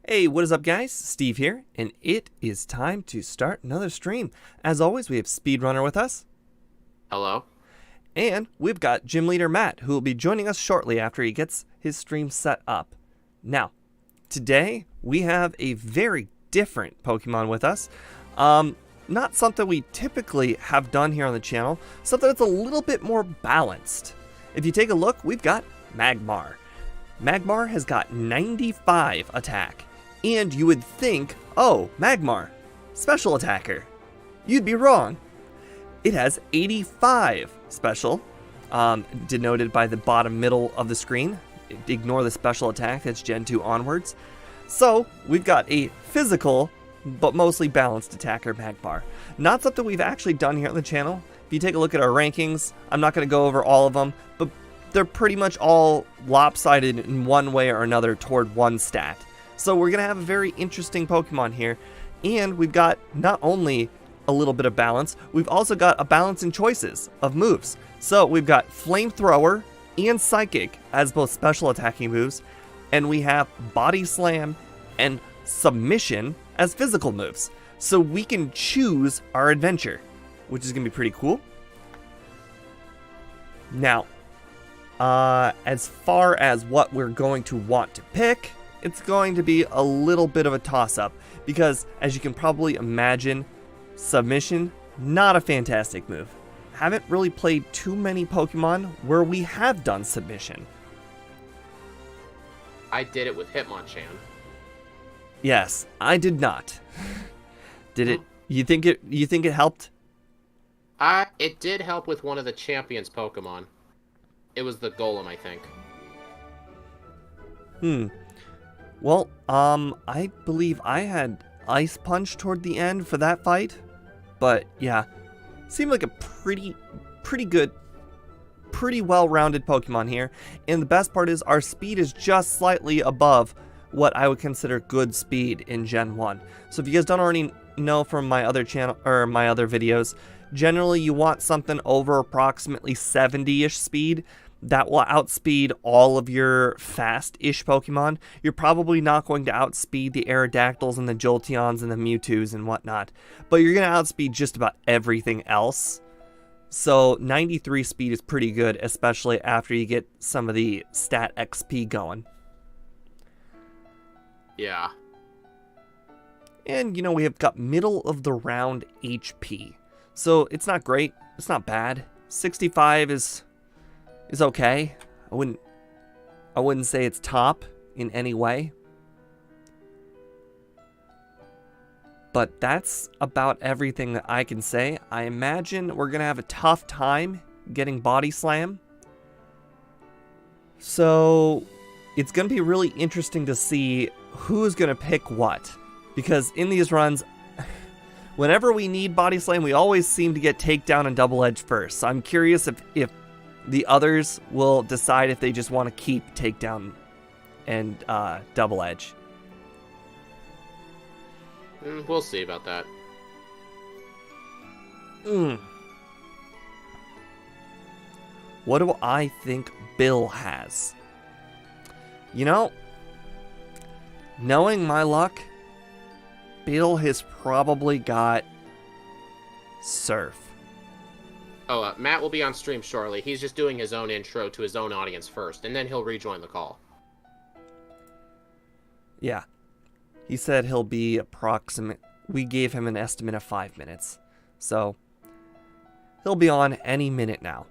Hey, what is up guys? Steve here, and it is time to start another stream. As always, we have Speedrunner with us. Hello. And we've got Gym Leader Matt, who will be joining us shortly after he gets his stream set up. Now, today we have a very different Pokemon with us. Not something we typically have done here on the channel, something that's a little bit more balanced. If you take a look, we've got Magmar. Magmar has got 95 attack, and you would think, oh, Magmar, special attacker. You'd be wrong. It has 85 special, denoted by the bottom middle of the screen. Ignore the special attack, that's Gen 2 onwards. So, we've got a physical, but mostly balanced attacker Magmar. Not something we've actually done here on the channel. If you take a look at our rankings, I'm not going to go over all of them, but they're pretty much all lopsided in one way or another toward one stat. So we're going to have a very interesting Pokemon here, and we've got not only a little bit of balance, we've also got a balance in choices of moves. So we've got Flamethrower and Psychic as both special attacking moves, and we have Body Slam and Submission as physical moves. So we can choose our adventure, which is going to be pretty cool. Now, as far as what we're going to want to pick, it's going to be a little bit of a toss-up, because as you can probably imagine, Submission, not a fantastic move. Haven't really played too many Pokemon where we have done Submission. I did it with Hitmonchan. Yes, I did not. Did it? You think it helped? It did help with one of the champions Pokemon. It was the Golem, I think. Well, I believe I had Ice Punch toward the end for that fight. But yeah, seemed like a pretty good, pretty well-rounded Pokemon here. And the best part is our speed is just slightly above what I would consider good speed in Gen 1. So if you guys don't already know from my other channel or my other videos, generally you want something over approximately 70-ish speed. That will outspeed all of your fast-ish Pokemon. You're probably not going to outspeed the Aerodactyls and the Jolteons and the Mewtwo's and whatnot, but you're going to outspeed just about everything else. So 93 speed is pretty good, especially after you get some of the stat XP going. Yeah. And, you know, we have got middle of the round HP. So it's not great. It's not bad. 65 is okay. I wouldn't say it's top in any way. But that's about everything that I can say. I imagine we're going to have a tough time getting Body Slam. So it's going to be really interesting to see who's going to pick what. Because in these runs, whenever we need Body Slam, we always seem to get Takedown and Double Edge first. So I'm curious if the others will decide if they just want to keep Takedown and Double Edge. We'll see about that. What do I think Bill has? You know, knowing my luck, Bill has probably got Surf. Oh, Matt will be on stream shortly. He's just doing his own intro to his own audience first, and then he'll rejoin the call. Yeah. He said he'll be approximate. We gave him an estimate of 5 minutes. So, he'll be on any minute now.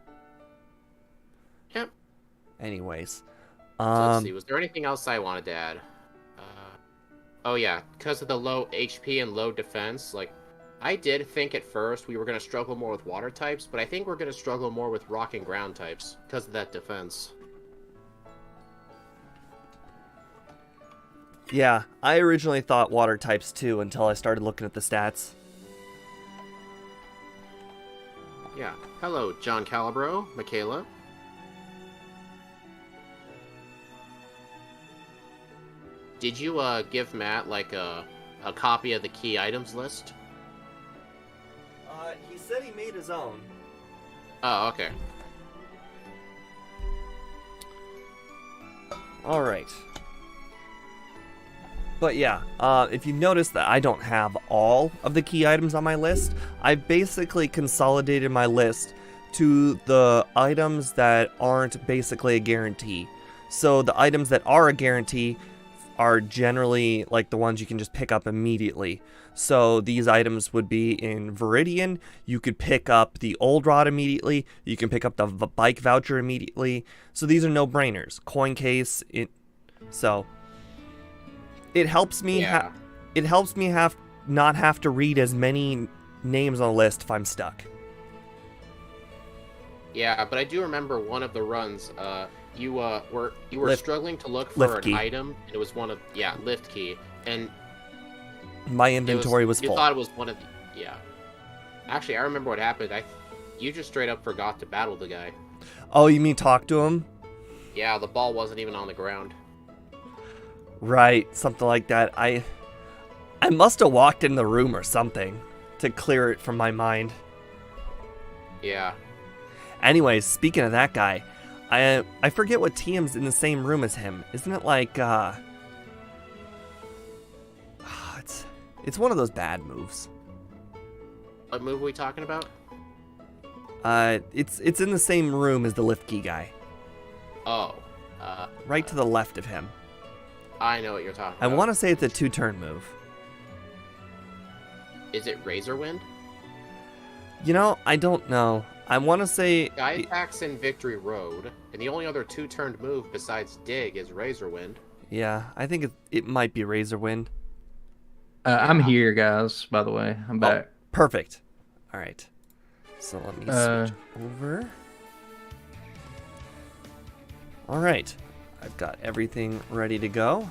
Yep. Anyways. So let's see. Was there anything else I wanted to add? Oh yeah, because of the low HP and low defense, like, I did think at first we were going to struggle more with water types, but I think we're going to struggle more with rock and ground types because of that defense. Yeah, I originally thought water types too until I started looking at the stats. Yeah. Hello, John Calabro, Michaela. Did you give Matt like a copy of the key items list? He said he made his own. Oh, okay. Alright. But yeah, if you've noticed that I don't have all of the key items on my list, I basically consolidated my list to the items that aren't basically a guarantee. So the items that are a guarantee are generally like the ones you can just pick up immediately. So these items would be in Viridian. You could pick up the Old Rod immediately. You can pick up the bike voucher immediately. So these are no-brainers. Coin case. So it helps me. Yeah. It helps me not have to read as many names on a list if I'm stuck. Yeah, but I do remember one of the runs. You were struggling to look for lift an key. item. And it was one of lift key, and My inventory was you full. thought it was one of the Actually, I remember what happened. You just straight up forgot to battle the guy. Oh, you mean talk to him? Yeah, the ball wasn't even on the ground. Right, something like that. I must have walked in the room or something to clear it from my mind. Yeah. Anyways, speaking of that guy, I forget what team's in the same room as him. Isn't it like it's one of those bad moves. What move are we talking about? It's in the same room as the lift key guy. Oh. Right to the left of him. I know what you're talking I about. want to say it's a 2-turn move. Is it Razor Wind? You know, I don't know. I want to say... Guy attacks in Victory Road, and the only other 2-turned move besides Dig is Razor Wind. Yeah, I think it might be Razor Wind. I'm here, guys, by the way. I'm back. Oh, perfect. All right. So let me switch over. All right. I've got everything ready to go.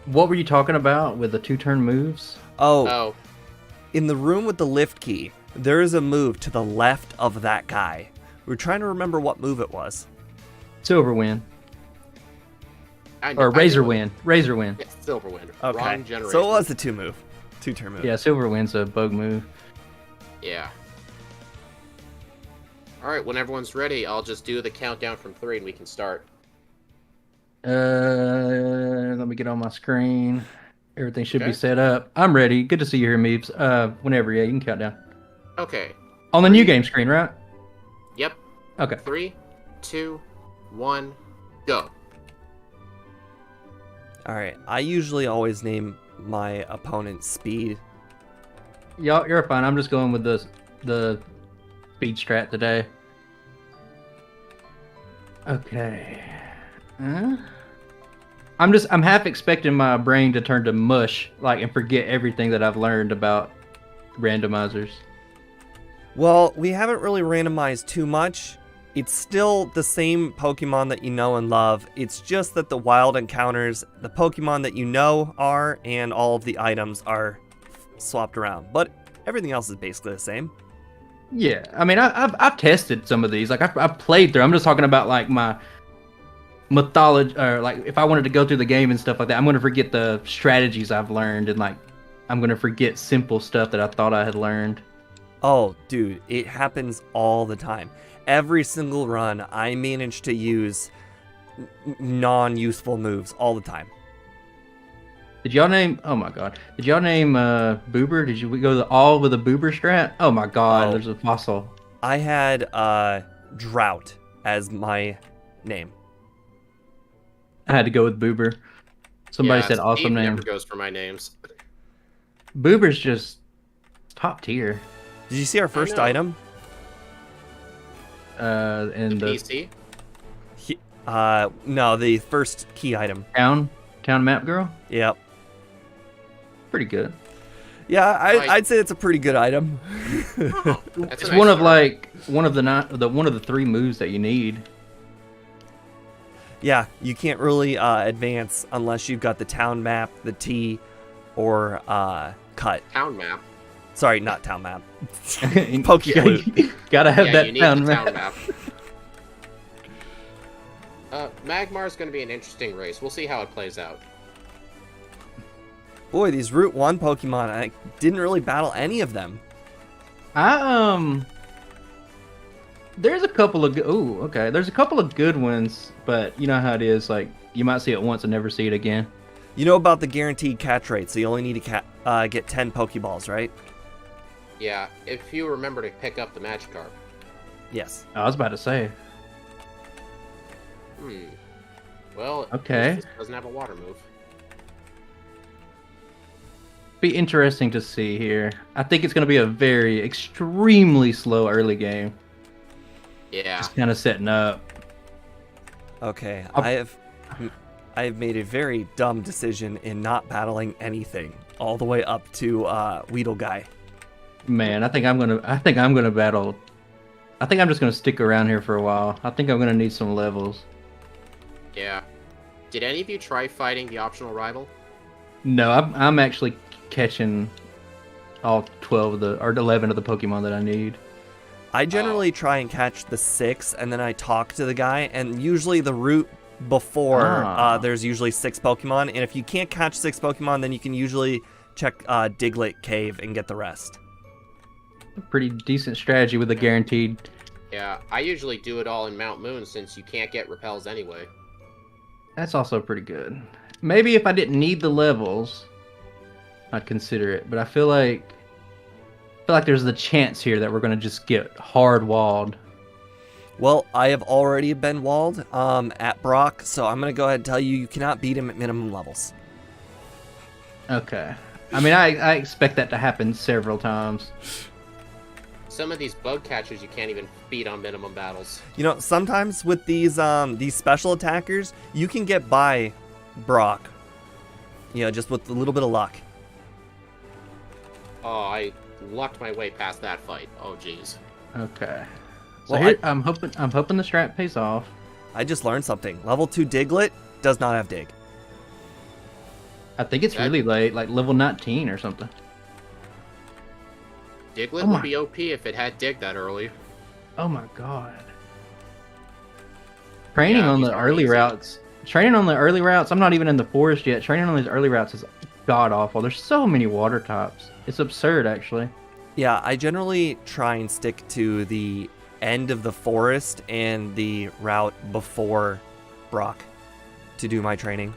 What were you talking about with the 2-turn moves? Oh. In the room with the lift key, there is a move to the left of that guy. We're trying to remember what move it was. Silver Wind. I Or Razor know it. Wind. Razor Wind. It's Silver Wind. Okay. Wrong generation. So it was a 2-turn move. Yeah, Silver Wind's a bug move. Yeah. Alright, when everyone's ready, I'll just do the countdown from 3 and we can start. Let me get on my screen. Everything should Okay. be set up. I'm ready. Good to see you here, Meebs. Whenever, yeah, you can count down. Okay. On the new game screen, right? Yep. Okay. 3, 2, 1, go. All right. I usually always name my opponent's speed. Y'all, you're fine. I'm just going with the speed strat today. Okay. I'm half expecting my brain to turn to mush, and forget everything that I've learned about randomizers. Well, we haven't really randomized too much. It's still the same Pokemon that you know and love. It's just that the wild encounters, the Pokemon that you know are, and all of the items are swapped around. But everything else is basically the same. Yeah, I mean, I've tested some of these. I've played through. I'm just talking about my mythology, or if I wanted to go through the game and stuff like that. I'm going to forget the strategies I've learned, and I'm going to forget simple stuff that I thought I had learned. Oh, dude, it happens all the time. Every single run, I manage to use non-useful moves all the time. Did y'all name? Oh my god! Did y'all name Boober? Did we go all with a Boober strat? Oh my god! Oh. There's a fossil. I had Drought as my name. I had to go with Boober. Somebody said Steve awesome name. never goes for my names. Boober's just top tier. Did you see our first know. item? And the PC? No, the first key item. town map girl. Yep. Pretty good. Yeah, I'd say it's a pretty good item. Oh, that's a It's nice one of start. one of the 3 moves that you need. Yeah, you can't really advance unless you've got the town map, the T, or cut. Town map. Sorry, not town map. Pokeflute. Gotta have Yeah, that you need town the map. town map. Magmar's going to be an interesting race. We'll see how it plays out. Boy, these Route 1 Pokemon, I didn't really battle any of them. I There's a couple of ooh, okay. There's a couple of good ones, but you know how it is. Like you might see it once and never see it again. You know about the guaranteed catch rate, so you only need to get 10 Pokeballs, right? Yeah, if you remember to pick up the Magikarp. Yes. I was about to say. Well, Okay. this doesn't have a water move. Be interesting to see here. I think it's going to be a very extremely slow early game. Yeah. Just kind of setting up. Okay, I've made a very dumb decision in not battling anything all the way up to Weedle Guy. Man, I think I'm gonna battle. I think I'm just gonna stick around here for a while. I think I'm gonna need some levels. Yeah. Did any of you try fighting the optional rival? No, I'm actually catching all 12 of the or 11 of the Pokemon that I need. I generally try and catch the 6, and then I talk to the guy, and usually the route before there's usually 6 Pokemon, and if you can't catch 6 Pokemon, then you can usually check Diglett Cave and get the rest. A pretty decent strategy with a guaranteed. Yeah, I usually do it all in Mount Moon since you can't get repels anyway. That's also pretty good. Maybe if I didn't need the levels, I'd consider it. But I feel like there's the chance here that we're gonna just get hard walled. Well, I have already been walled at Brock, so I'm going to go ahead and tell you cannot beat him at minimum levels. Okay. I mean, I expect that to happen several times. Some of these bug catchers you can't even beat on minimum battles. You know, sometimes with these special attackers, you can get by Brock. You know, just with a little bit of luck. Oh, I lucked my way past that fight. Oh, jeez. Okay. So Well, here, I'm hoping the strat pays off. I just learned something. Level 2 Diglett does not have Dig. I think it's really late, like level 19 or something. Diglett would be OP if it had Dig that early. Oh my god. Training on the early routes. Training on the early routes. I'm not even in the forest yet. Training on these early routes is god awful. There's so many water types. It's absurd, actually. Yeah, I generally try and stick to the end of the forest and the route before Brock to do my training.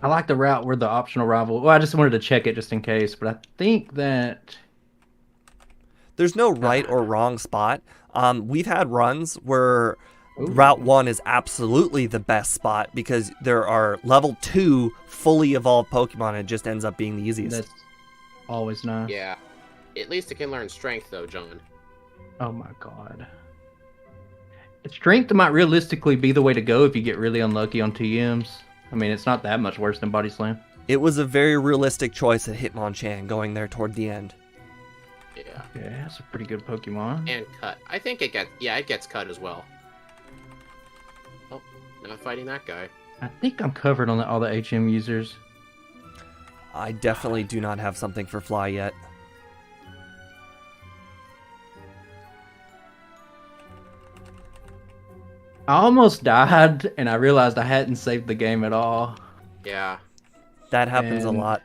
I like the route where the optional rival. Well, I just wanted to check it just in case, but I think that there's no right or wrong spot. We've had runs where Route 1 is absolutely the best spot because there are level 2 fully evolved Pokemon and it just ends up being the easiest. That's always nice. Yeah. At least it can learn strength though, John. Oh my god. Strength might realistically be the way to go if you get really unlucky on TMs. I mean, it's not that much worse than Body Slam. It was a very realistic choice at Hitmonchan going there toward the end. Yeah. Yeah, that's a pretty good Pokemon. And cut. I think it gets cut as well. Oh, not fighting that guy. I think I'm covered on all the HM users. I definitely do not have something for Fly yet. I almost died, and I realized I hadn't saved the game at all. Yeah. That happens a lot.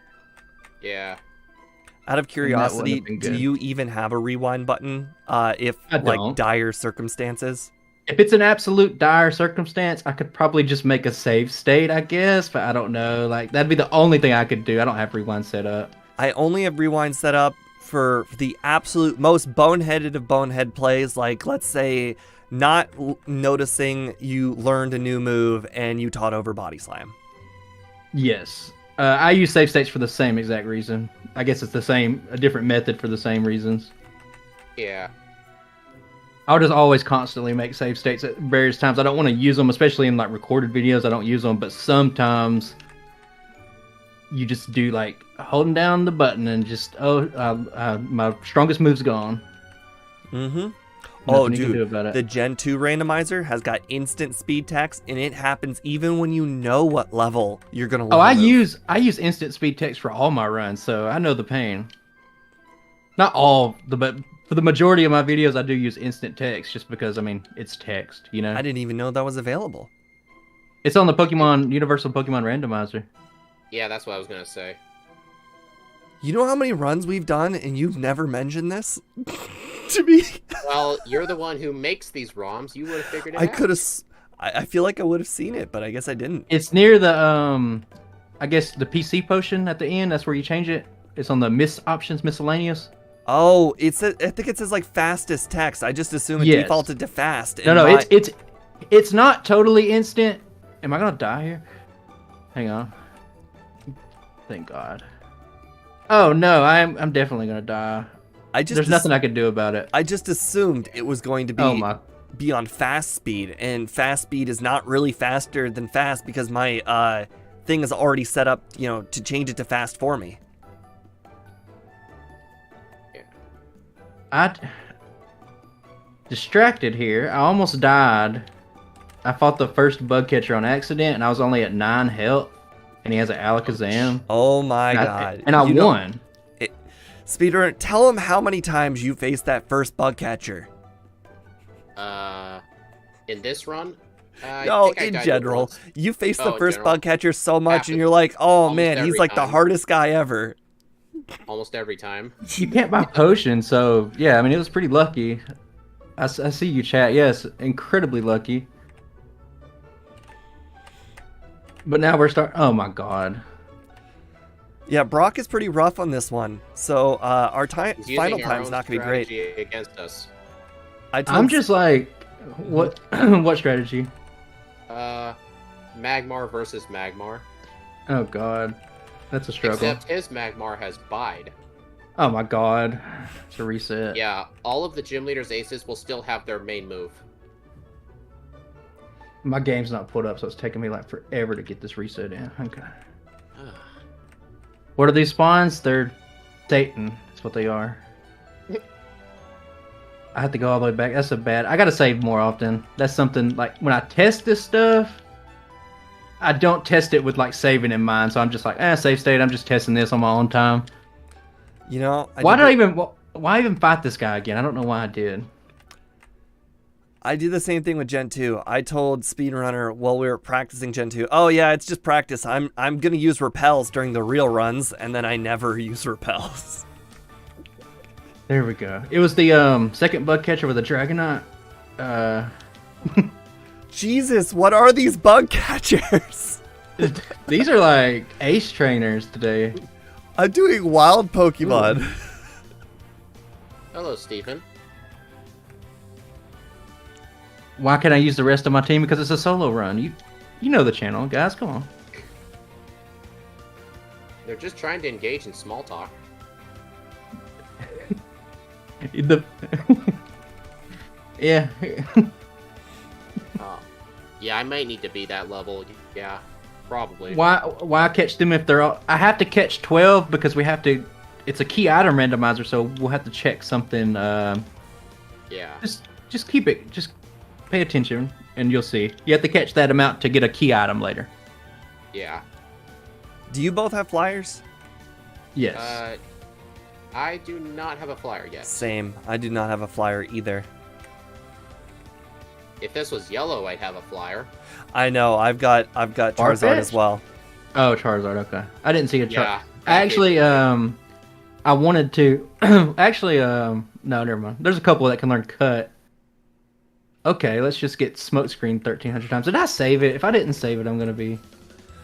Yeah. Out of curiosity, been do good. you even have a rewind button if I like don't. dire circumstances? If it's an absolute dire circumstance, I could probably just make a save state, I guess, but I don't know. Like, that'd be the only thing I could do. I don't have rewind set up. I only have rewind set up for the absolute most boneheaded of bonehead plays, like let's say not noticing you learned a new move and you taught over Body Slam. Yes. I use save states for the same exact reason. I guess it's a different method for the same reasons. Yeah. I'll just always constantly make save states at various times. I don't want to use them, especially in like recorded videos. I don't use them, but sometimes you just do like holding down the button and just my strongest move's gone. Mm-hmm. Nothing you can do about it. The Gen 2 randomizer has got instant speed text, and it happens even when you know what level you're gonna. Oh, I use instant speed text for all my runs, so I know the pain. Not all, but for the majority of my videos, I do use instant text just because, I mean, it's text, you know? I didn't even know that was available. It's on the Universal Pokemon Randomizer. Yeah, that's what I was gonna say. You know how many runs we've done and you've never mentioned this? to me. Well, you're the one who makes these ROMs. You would have figured it I out. could have. I feel like I would have seen it, but I guess I didn't. It's near the I guess the PC potion at the end. That's where you change it. It's on the options miscellaneous. Oh, I think it says like fastest text. I just assume it Yes. defaulted to fast. No, and it's not totally instant. Am I gonna die here? Hang on. Thank God. Oh no, I'm definitely gonna die. There's nothing I can do about it. I just assumed it was going to be on fast speed, and fast speed is not really faster than fast because my thing is already set up, to change it to fast for me. I distracted here. I almost died. I fought the first bug catcher on accident, and I was only at 9 health, and he has an Alakazam. Oh my God! And I won. Speedrunner, tell him how many times you faced that first bug catcher. In this run? No, in general. You faced the first bug catcher so much, and you're like, oh man, he's like the hardest guy ever. Almost every time. You can't buy potions, so yeah, I mean, it was pretty lucky. I see you, chat. Yes, incredibly lucky. But now we're oh my God. Yeah, Brock is pretty rough on this one, so our final time's not going to be great. Against us. I'm just like, what? What strategy? Magmar versus Magmar. Oh God, that's a struggle. Except his Magmar has bide. Oh my God, it's a reset. Yeah, all of the gym leaders' aces will still have their main move. My game's not put up, so it's taking me like forever to get this reset in. Okay. What are these spawns? They're Satan. That's what they are. I have to go all the way back. That's I gotta save more often. That's something like when I test this stuff, I don't test it with like saving in mind. So I'm just like, save state. I'm just testing this on my own time. Why even fight this guy again? I don't know why I did. I did the same thing with Gen 2. I told Speedrunner while we were practicing Gen 2, oh yeah, it's just practice. I'm going to use repels during the real runs, and then I never use repels. There we go. It was the second bug catcher with a Dragonite. Jesus, what are these bug catchers? These are like ace trainers today. I'm doing wild Pokemon. Hello, Stephen. Why can't I use the rest of my team? Because it's a solo run. You know the channel, guys. Come on. They're just trying to engage in small talk. Yeah. Yeah, I might need to be that level. Yeah, probably. Why catch them if they're all... I have to catch 12 because we have to... It's a key item randomizer, so we'll have to check something. Yeah. Just keep it... Just pay attention, and you'll see. You have to catch that amount to get a key item later. Yeah. Do you both have flyers? Yes. I do not have a flyer yet. Same. I do not have a flyer either. If this was yellow, I'd have a flyer. I know. I've got Charizard as well. Oh, Charizard. Okay. I didn't see a Charizard. Yeah. Actually, I wanted to. Actually, no, never mind. There's a couple that can learn Cut. Okay, let's just get Smokescreen 1,300 times. Did I save it? If I didn't save it, I'm gonna be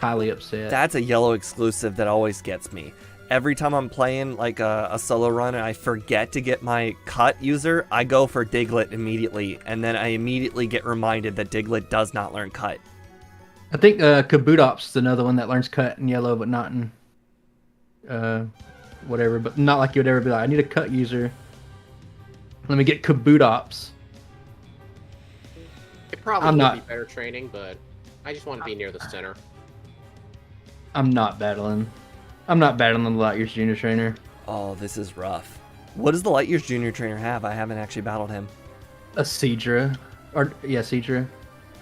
highly upset. That's a yellow exclusive that always gets me. Every time I'm playing like a solo run and I forget to get my Cut user, I go for Diglett immediately, and then I immediately get reminded that Diglett does not learn Cut. I think Kabutops is another one that learns Cut in yellow, but not in whatever. But not like you would ever be like, I need a Cut user. Let me get Kabutops. It probably would be better training, but I just want to be near the center. I'm not battling the Light Years Junior Trainer. Oh, this is rough. What does the Light Years Junior Trainer have? I haven't actually battled him. A Seadra. Seadra.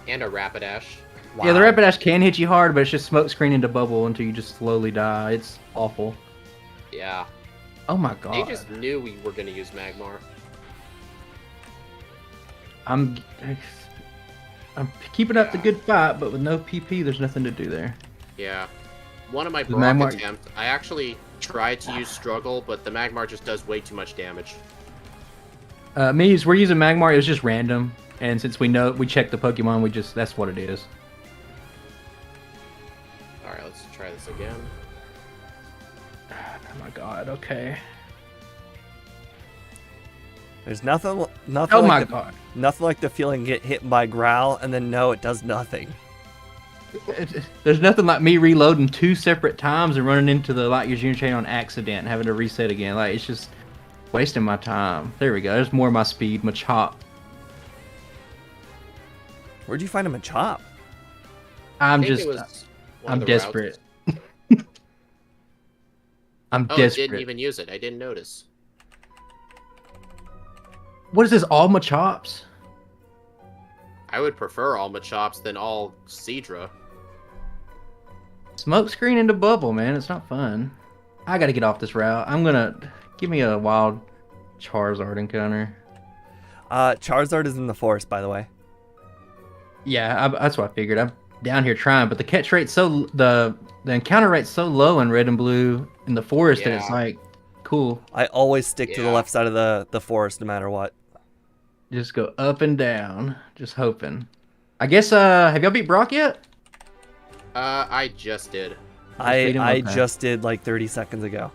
And a Rapidash. Wow. Yeah, the Rapidash can hit you hard, but it's just smoke screen into bubble until you just slowly die. It's awful. Yeah. Oh my god. They just knew we were going to use Magmar. I'm keeping up the good fight, but with no PP, there's nothing to do there. Yeah. One of my Brock attempts, I actually tried to use Struggle, but the Magmar just does way too much damage. We're using Magmar. It was just random, and since we checked the Pokemon, that's what it is. All right, let's try this again. Oh my god. Okay. There's nothing Oh like my the, god. nothing like the feeling get hit by growl and then no, it does nothing. There's nothing like me reloading 2 separate times and running into the Light Years Unit Chain on accident, and having to reset again. Like, it's just wasting my time. There we go. There's more of my speed, my chop. Where'd you find a Machop? I'm I think it was one I'm of the routes. desperate. I'm Oh, desperate. I didn't even use it. I didn't notice. What is this? All Machops? I would prefer all Machops than all Seadra. Smoke screen into bubble, man. It's not fun. I gotta get off this route. Give me a wild Charizard encounter. Charizard is in the forest, by the way. Yeah, that's what I figured. I'm down here trying, but the catch rate's the encounter rate's so low in red and blue in the forest that it's Yeah. like cool. I always stick to the Yeah. left side of the forest no matter what. Just go up and down, just hoping. I guess have y'all beat Brock yet? I just did. I Okay. just did like 30 seconds ago.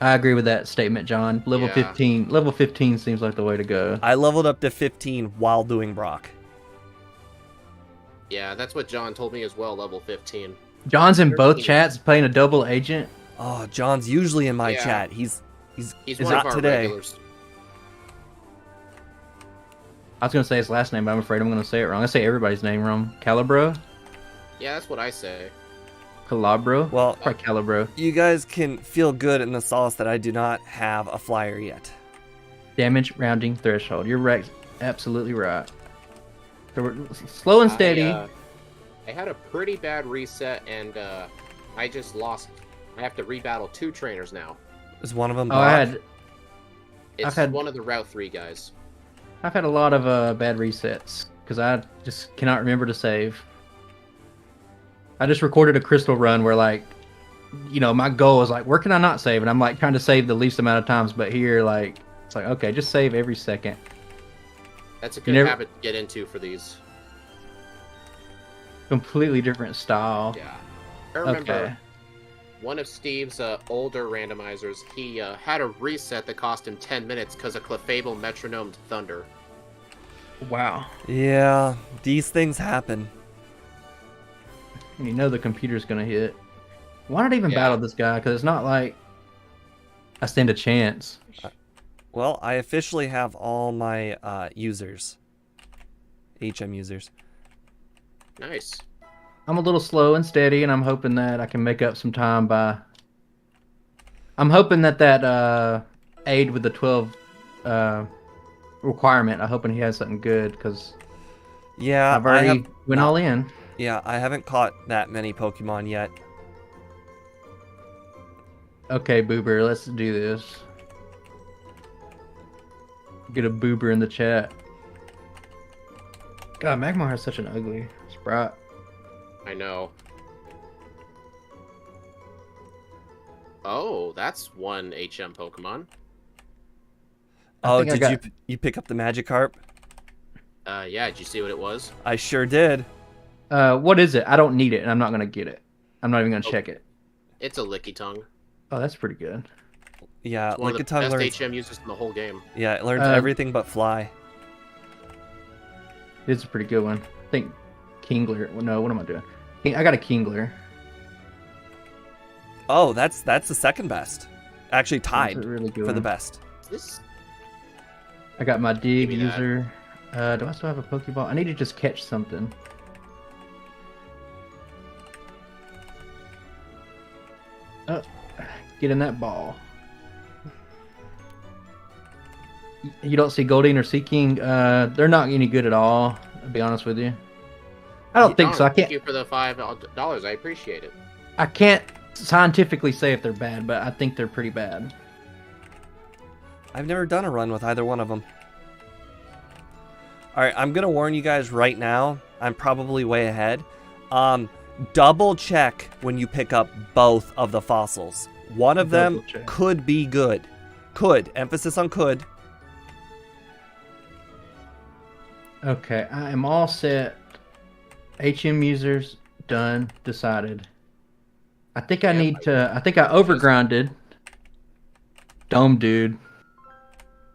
I agree with that statement, John. Level Yeah. 15. Level 15 seems like the way to go. I leveled up to 15 while doing Brock. Yeah, that's what John told me as well, level 15. John's in both 13. chats playing a double agent. Oh, John's usually in my Yeah. chat. He's He's is one of not our today. regulars. I was gonna say his last name, but I'm afraid I'm gonna say it wrong. I say everybody's name wrong. Calibro? Yeah, that's what I say. Calabro? Well, Probably Calibro. you guys can feel good in the solace that I do not have a flyer yet. Damage rounding threshold. You're right. Absolutely right. So we're slow and steady. I had a pretty bad reset, and I just lost. I have to rebattle 2 trainers now. Is one of them Oh, Brock? It's had- one of the Route 3 guys. I've had a lot of bad resets because I just cannot remember to save. I just recorded a crystal run where, like, my goal is like, where can I not save? And I'm like trying to save the least amount of times, but here, like, it's like, okay, just save every second. That's a good never- habit to get into for these. Completely different style. Yeah. I remember Okay. one of Steve's older randomizers, he had a reset that cost him 10 minutes because a Clefable metronomed Thunder. Wow. Yeah, these things happen. And the computer's gonna hit. Why not even Yeah. battle this guy? Because it's not like I stand a chance. Well, I officially have all my users. HM users. Nice. I'm a little slow and steady, and I'm hoping that I can make up some time by. I'm hoping that aid with the 12 requirement. I'm hoping he has something good because Yeah, I've already I have went not- all in. Yeah, I haven't caught that many Pokemon yet. Okay, Boober, let's do this. Get a Boober in the chat. God, Magmar has such an ugly sprite. I know. Oh, that's one HM Pokemon. Oh, think I did got- you pick up the Magikarp? Yeah, did you see what it was? I sure did. What is it? I don't need it, and I'm not gonna get it. I'm not even gonna check it. It's a Licky Tongue. Oh, that's pretty good. Yeah, One of the Lickitung best learns. HM users in the whole game. Yeah, it learns Um, everything but fly. It's a pretty good one. I think Kingler. Well, no, what am I doing? I got a Kingler. Oh, that's the second best. Actually That's tied a really good for the one. best. This I got my dig Give me that. user. Do I still have a Pokeball? I need to just catch something. Oh, get in that ball. You don't see Goldeen or Seaking. They're not any good at all. I'll be honest with you. I don't think so. I Thank can't. you for the $5. I appreciate it. I can't scientifically say if they're bad, but I think they're pretty bad. I've never done a run with either one of them. All right, I'm gonna warn you guys right now. I'm probably way ahead. Double check when you pick up both of the fossils. One of them Double check. could be good. Could. Emphasis on could. Okay, I am all set. HM users done, decided. I think I need to. I think I overgrinded. Dome dude.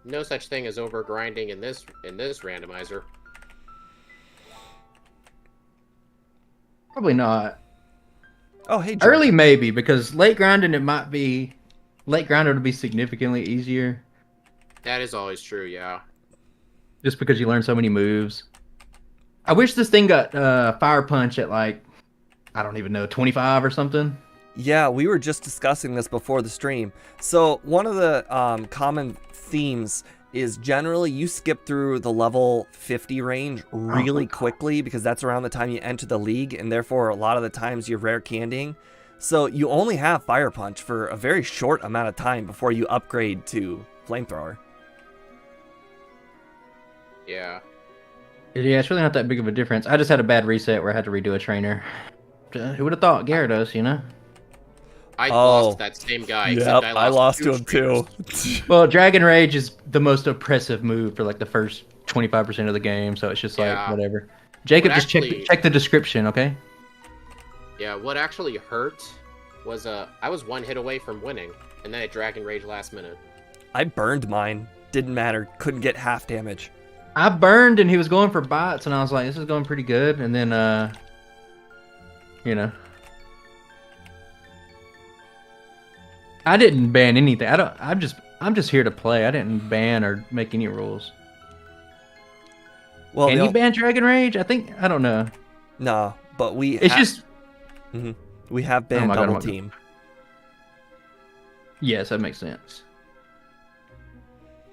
No such thing as overgrinding in this randomizer. Probably not. Oh, hey, George. Early maybe, because late grinding it might be. Late grinding would be significantly easier. That is always true, yeah. Just because you learn so many moves. I wish this thing got Fire Punch at like, I don't even know, 25 or something. Yeah, we were just discussing this before the stream. So one of the common themes is generally you skip through the level 50 range really quickly because that's around the time you enter the league, and therefore a lot of the times you're rare candying. So you only have Fire Punch for a very short amount of time before you upgrade to Flamethrower. Yeah. Yeah, it's really not that big of a difference. I just had a bad reset where I had to redo a trainer. Who would have thought? Gyarados, you know? I lost that same guy. Yep, except I lost to him too. Well, Dragon Rage is the most oppressive move for like the first 25% of the game, so it's just like, whatever. Jacob, just check the description, okay? Yeah, what actually hurt was I was one hit away from winning, and then I Dragon Rage last minute. I burned mine. Didn't matter. Couldn't get half damage. I burned and he was going for bots, and I was like, this is going pretty good. And then, you know, I didn't ban anything. I'm just here to play. I didn't ban or make any rules. Well, can you ban Dragon Rage? I don't know. No, but we. It's just. We have banned Double Team. Yes, that makes sense.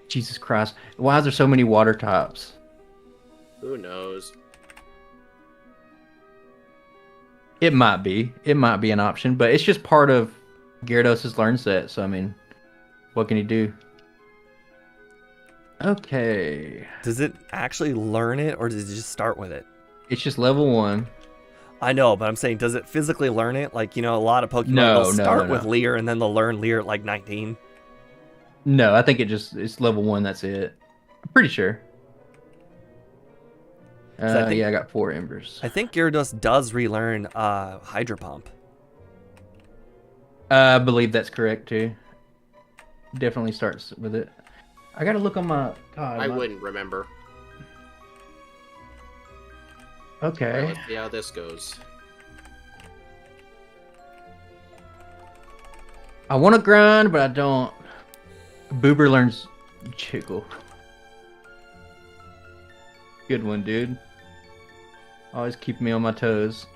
Jesus Christ. Why is there so many water types? Who knows? It might be. It might be an option, but it's just part of Gyarados' learn set, so I mean, what can you do? Okay. Does it actually learn it, or does it just start with it? It's just level 1. I know, but I'm saying, does it physically learn it? Like, you know, a lot of Pokemon will start with Leer, and then they'll learn Leer at like 19. No, I think it's level 1, that's it. I'm pretty sure. Yeah, I got 4 embers. I think Gyarados does relearn Hydro Pump. I believe that's correct too. Definitely starts with it. I gotta look on my... God, I wouldn't remember. Okay. Right, let's see how this goes. I want to grind, but I don't. Boober learns Chickle. Good one, dude. Always keep me on my toes.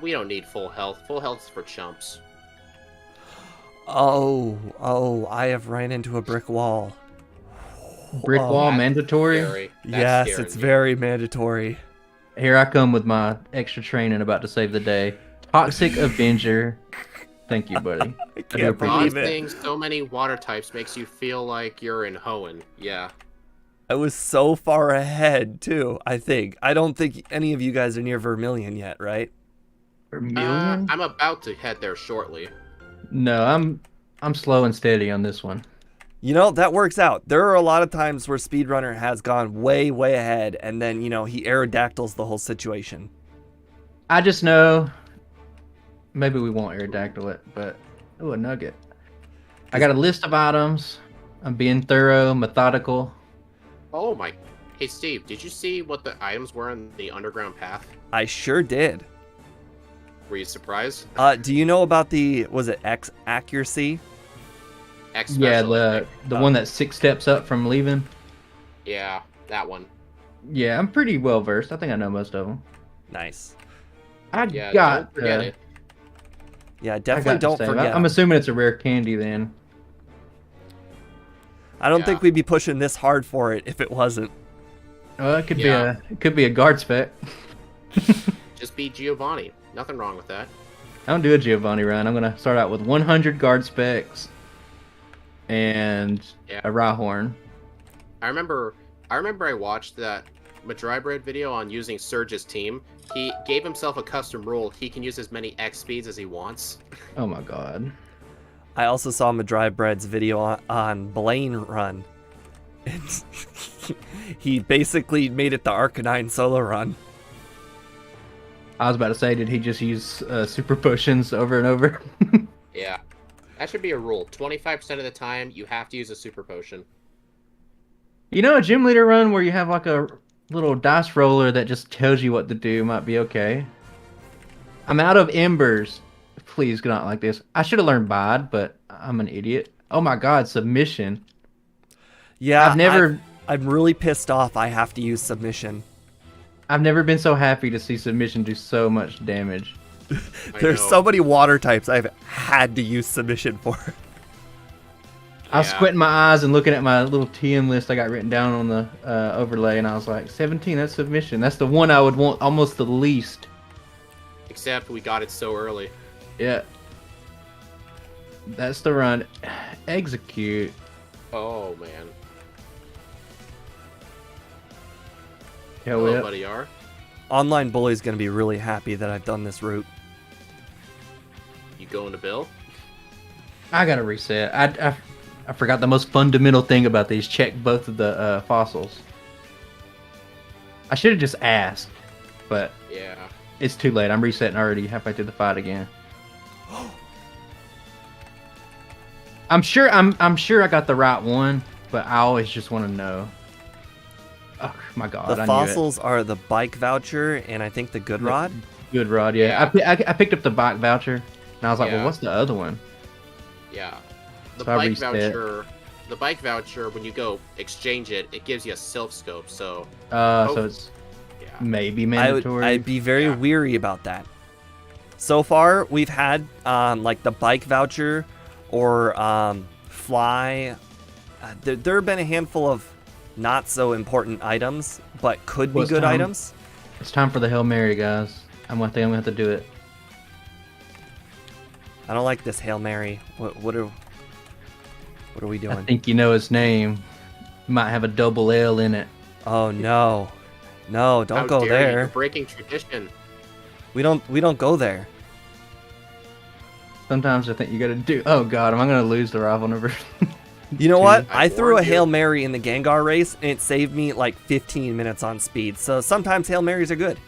We don't need full health. Full health is for chumps. Oh, I have ran into a brick wall. Brick wall mandatory? Yes, it's very mandatory. Here I come with my extra training about to save the day. Toxic Avenger. Thank you, buddy. I can't believe it. Seeing so many water types makes you feel like you're in Hoenn. Yeah. I was so far ahead, too, I think. I don't think any of you guys are near Vermilion yet, right? Vermilion? I'm about to head there shortly. No, I'm slow and steady on this one. You know, that works out. There are a lot of times where Speedrunner has gone way, way ahead, and then, you know, he Aerodactyls the whole situation. I just know... Maybe we won't Aerodactyl it, but... Oh, a nugget. I got a list of items. I'm being thorough, methodical. Oh my... Hey, Steve, did you see what the items were in the underground path? I sure did. Were you surprised? Do you know about the... Was it X accuracy? X yeah, the one that's 6 steps up from leaving. Yeah, that one. Yeah, I'm pretty well versed. I think I know most of them. Nice. Don't forget it. Yeah, definitely don't forget. I'm assuming it's a rare candy then. I don't think we'd be pushing this hard for it if it wasn't. Well, it could be a guard spec. Just beat Giovanni. Nothing wrong with that. I don't do a Giovanni run. I'm gonna start out with 100 guard specs and a Rhyhorn. I remember I watched that Madrybread video on using Surge's team. He gave himself a custom rule. He can use as many X speeds as he wants. Oh my god. I also saw Madrybread's video on Blaine Run. And he basically made it the Arcanine solo run. I was about to say, did he just use super potions over and over? Yeah. That should be a rule. 25% of the time, you have to use a super potion. You know, a gym leader run where you have like a little dice roller that just tells you what to do might be okay. I'm out of embers. Please, not like this. I should have learned Bide, but I'm an idiot. Oh my god, submission. Yeah, I'm really pissed off I have to use submission. I've never been so happy to see submission do so much damage. There's so many water types I've had to use submission for. I was squinting my eyes and looking at my little TM list I got written down on the overlay, and I was like, 17, that's submission. That's the one I would want almost the least. Except we got it so early. Yeah. That's the run. Execute. Oh, man. Hell Hello, yeah. buddy R. Online Bully's going to be really happy that I've done this route. You going to Bill? I gotta reset. I forgot the most fundamental thing about these. Check both of the fossils. I should have just asked, but Yeah. it's too late. I'm resetting already halfway through the fight again. I'm sure I got the right one, but I always just want to know. Oh my god! The I knew it. fossils are the bike voucher and I think the good rod. Good rod, yeah. I picked up the bike voucher, and I was like, Yeah. well, what's the other one? Yeah. The So I bike reset. voucher. The bike voucher, when you go exchange it, it gives you a self scope. So So it's yeah. maybe mandatory. I'd be very weary about that. So far, we've had like the bike voucher or fly. There have been a handful of not so important items, but could be Well, it's good time. items. It's time for the Hail Mary, guys. I'm gonna have to do it. I don't like this Hail Mary. What are we I doing? think you know his name. Might have a double L in it. Oh no, no! Don't How go dare you. You're there. breaking tradition. We don't go there. Sometimes I think you gotta do. Oh god, am I gonna lose the rival number? You know what? I I threw a warned you. Hail Mary in the Gengar race, and it saved me like 15 minutes on speed. So sometimes Hail Marys are good.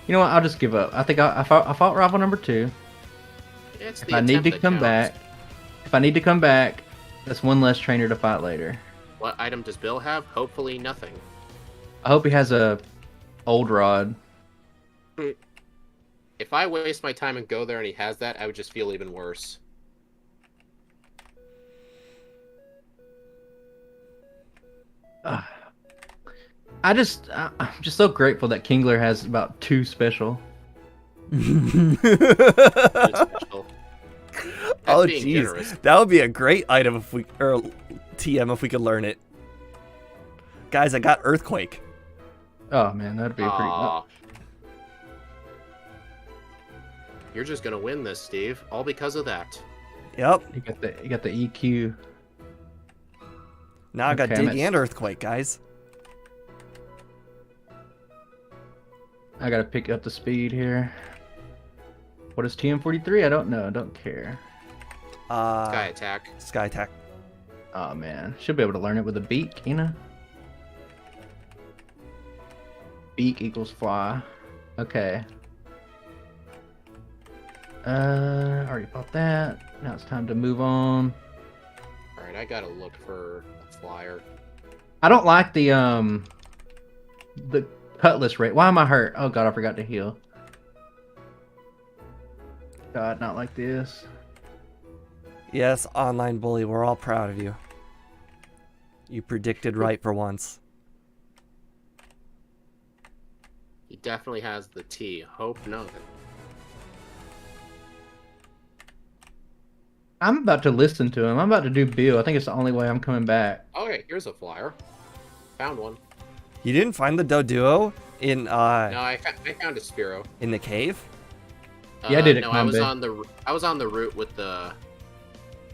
You know what? I'll just give up. I think I fought rival number 2. It's If the I need to attempt that come counts. back, that's one less trainer to fight later. What item does Bill have? Hopefully nothing. I hope he has a old rod. If I waste my time and go there and he has that, I would just feel even worse. I'm just so grateful that Kingler has about 2 special. It's special. Oh being jeez, generous. that would be a great item if we or TM if we could learn it. Guys, I got Earthquake. Oh man, that'd be a pretty. Aw. You're just gonna win this, Steve. All because of that. Yep. You got the EQ. Now I got Okay, Dig I'm at- and Earthquake, guys. I gotta pick up the speed here. What is TM43? I don't know. I don't care. Sky attack. Sky Attack. Oh man, should be able to learn it with a beak, you know. Beak equals fly. Okay. Already bought that. Now it's time to move on. Alright, I gotta look for a flyer. I don't like the cutlass rate. Why am I hurt? Oh god, I forgot to heal. God, not like this. Yes, Online Bully, we're all proud of you. You predicted right for once. He definitely has the T. Hope no. I'm about to listen to him. I'm about to do Bill. I think it's the only way I'm coming back. Okay, here's a flyer. Found one. You didn't find the Doduo in No, I found a Spearow. in the cave? Yeah, I did it, No, I was Combe. on the route with the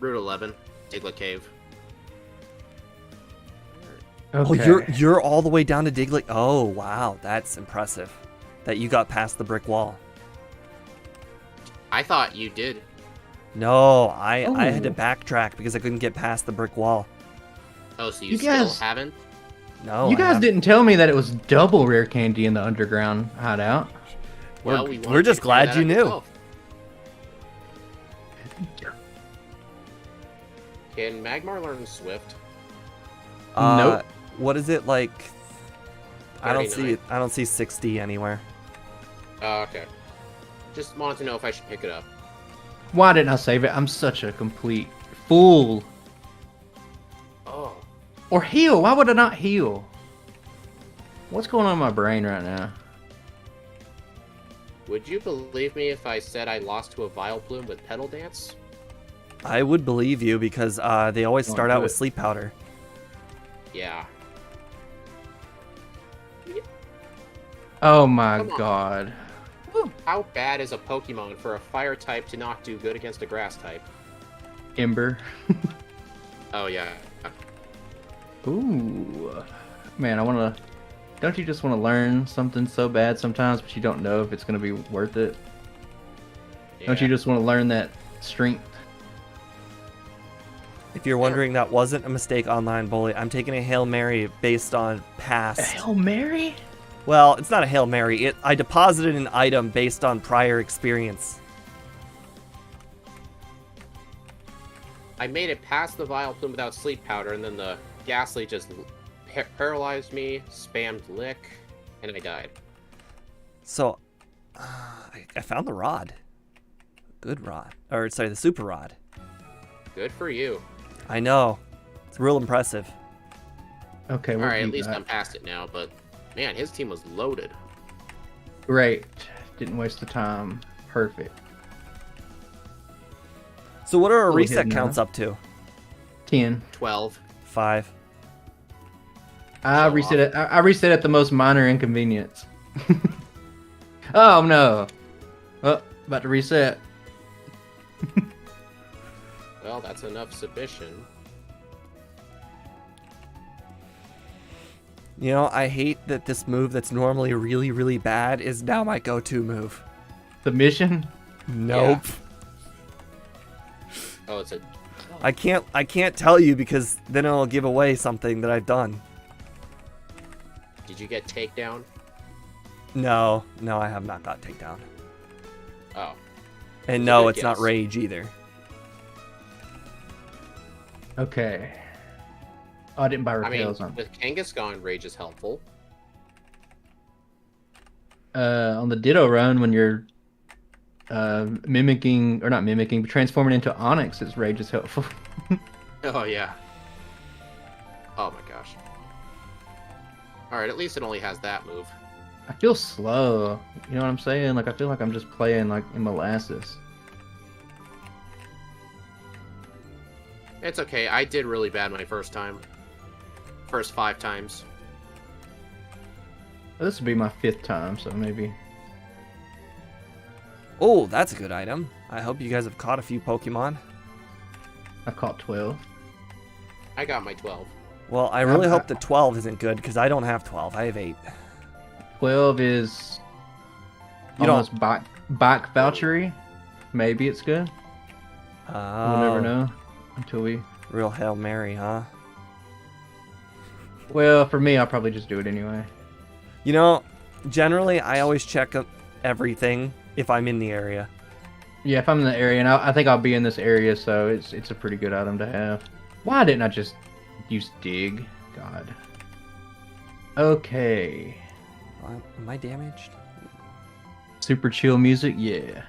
Route 11, Diglett Cave. Okay. Oh, you're all the way down to Diglett. Oh, wow, that's impressive. That you got past the brick wall. I thought you did. No, I had to Oh. backtrack because I couldn't get past the brick wall. Oh, so you You still guys- haven't? No, You I guys haven't. didn't tell me that it was double rare candy in the underground hideout. Well, We're we wanted just you to figure glad that you out knew. yourself. Can Magmar learn Swift? Nope. What is it like? I don't 39. see. I don't see 60 anywhere. Oh, okay. Just wanted to know if I should pick it up. Why didn't I save it? I'm such a complete fool. Oh. Or heal. Why would I not heal? What's going on in my brain right now? Would you believe me if I said I lost to a Vileplume with Petal Dance? I would believe you because they always Don't start do out with it. sleep powder. Yeah. Oh my Come on. god. How bad is a Pokemon for a fire type to not do good against a grass type? Ember. Oh, yeah. Ooh. Man, I want to... Don't you just want to learn something so bad sometimes, but you don't know if it's going to be worth it? Don't you Yeah. just want to learn that strength? If you're wondering, that wasn't a mistake, online bully. I'm taking a Hail Mary based on past. A Hail Mary? Well, it's not a Hail Mary. I deposited an item based on prior experience. I made it past the Vileplume without sleep powder, and then the Ghastly just paralyzed me, spammed lick, and I died. So, I found the rod. Good rod. Or, sorry, the super rod. Good for you. I know. It's real impressive. Okay, what Alright, do at you least got? I'm past it now, but man, his team was loaded. Great. Didn't waste the time. Perfect. So, what are our Little reset hidden counts now. up to? 10. 12. 5. I Show reset it. I reset at the most minor inconvenience. Oh no! Oh, about to reset. Well, that's enough submission. You know, I hate that this move that's normally really, really bad is now my go-to move. Submission. Nope. Oh, it's a... I can't tell you because then it'll give away something that I've done. Did you get takedown? No, I have not got takedown. Oh. And It's a no, good it's not guess. rage either. Okay. Oh, I didn't buy I mean, repels on. with Kangaskhan, rage is helpful. On the Ditto run, when you're mimicking, or not mimicking, but transforming into Onyx, its rage is helpful. Oh, yeah. Oh my gosh. Alright, at least it only has that move. I feel slow. You know what I'm saying? Like, I feel like I'm just playing like in molasses. It's okay, I did really bad my first time. First 5 times. This would be my 5th time, so maybe. Oh, that's a good item. I hope you guys have caught a few Pokemon. I caught 12. I got my 12. Well, I really hope the 12 isn't good because I don't have 12. I have 8. 12 is You don't- almost bike vouchery. Maybe it's good. We'll never know until we. Real Hail Mary, huh? Well, for me, I'll probably just do it anyway. You know, generally, I always check everything if I'm in the area. Yeah, if I'm in the area, and I think I'll be in this area, so it's a pretty good item to have. Why didn't I just use dig? God. Okay. Am I damaged? Super chill music, yeah.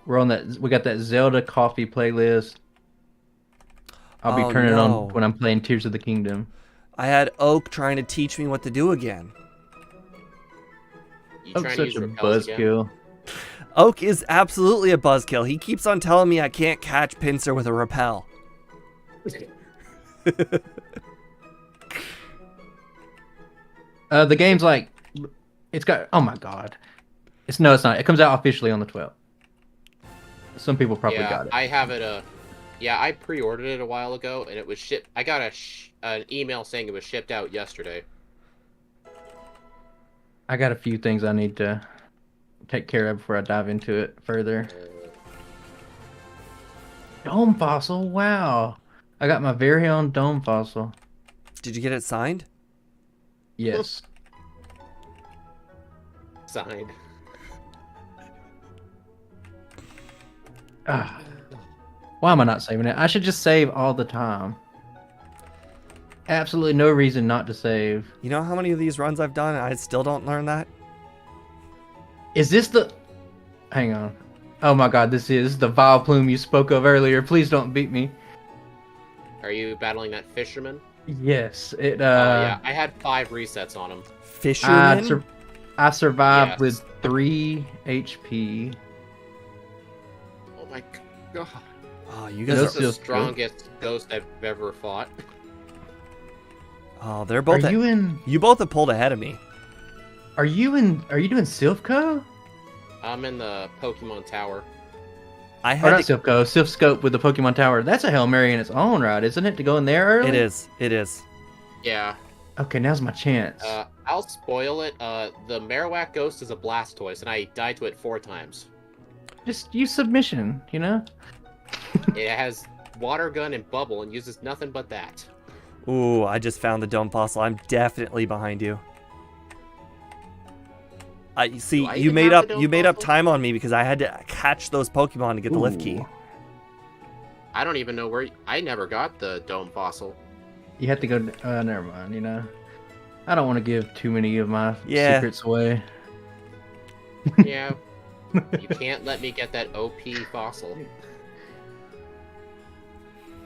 We're on that. We got that Zelda coffee playlist. I'll be Oh, turning it no. on when I'm playing Tears of the Kingdom. I had Oak trying to teach me what to do again. You I'm trying to such use a repels again? buzzkill. Oak is absolutely a buzzkill. He keeps on telling me I can't catch Pinsir with a repel. The game's like, it's got. Oh my god, it's not. It comes out officially on the 12th. Some people probably Yeah, got it. I have it. Yeah, I pre-ordered it a while ago, and it was shipped. I got an email saying it was shipped out yesterday. I got a few things I need to take care of before I dive into it further. Dome fossil, wow. I got my very own dome fossil. Did you get it signed? Yes. Signed. Ah, why am I not saving it? I should just save all the time. Absolutely no reason not to save. You know how many of these runs I've done and I still don't learn that? Is this the... Hang on. Oh my god, this is the Vileplume you spoke of earlier. Please don't beat me. Are you battling that fisherman? Yes, it... Yeah, I had 5 resets on him. Fisherman? I survived Yes. with 3 HP. Oh my god. Oh, you guys Those are... That's the feels good. strongest ghost I've ever fought. Oh, they're both... Are you in... You both have pulled ahead of me. Are you doing Silphco? I'm in the Pokemon Tower. I Or had not to... Silphco, Silphscope with the Pokemon Tower. That's a Hail Mary in its own right, isn't it? To go in there early? It is. It is. Yeah. Okay, now's my chance. I'll spoil it. The Marowak ghost is a Blastoise, and I died to it 4 times. Just use submission, you know? It has water gun and bubble and uses nothing but that. Ooh, I just found the dome fossil. I'm definitely behind you. I see. Do I You even made have up. the dome You made up fossil? time on me because I had to catch those Pokemon to get the lift key. Ooh. I don't even know where... I never got the Dome Fossil. You have to go... never mind, you know? I don't want to give too many of my Yeah. secrets away. Yeah. You can't let me get that OP fossil.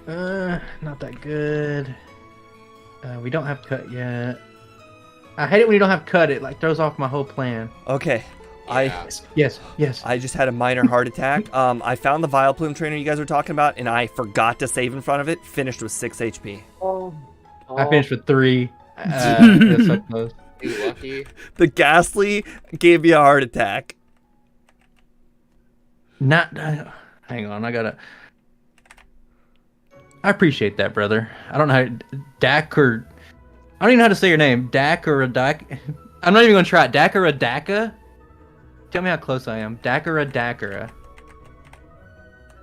Not that good. We don't have cut yet. I hate it when you don't have cut. It like throws off my whole plan. Okay. Yeah. Yes. I just had a minor heart attack. I found the Vileplume trainer you guys were talking about, and I forgot to save in front of it. Finished with 6 HP. I finished with 3. That's so close. You lucky. The Ghastly gave me a heart attack. Not. Hang on, I gotta. I appreciate that, brother. I don't know how Dak or I don't even know how to say your name. Dak or a Dak. I'm not even gonna try it. Dak or a Daka. Tell me how close I am. Dak or a Dakara.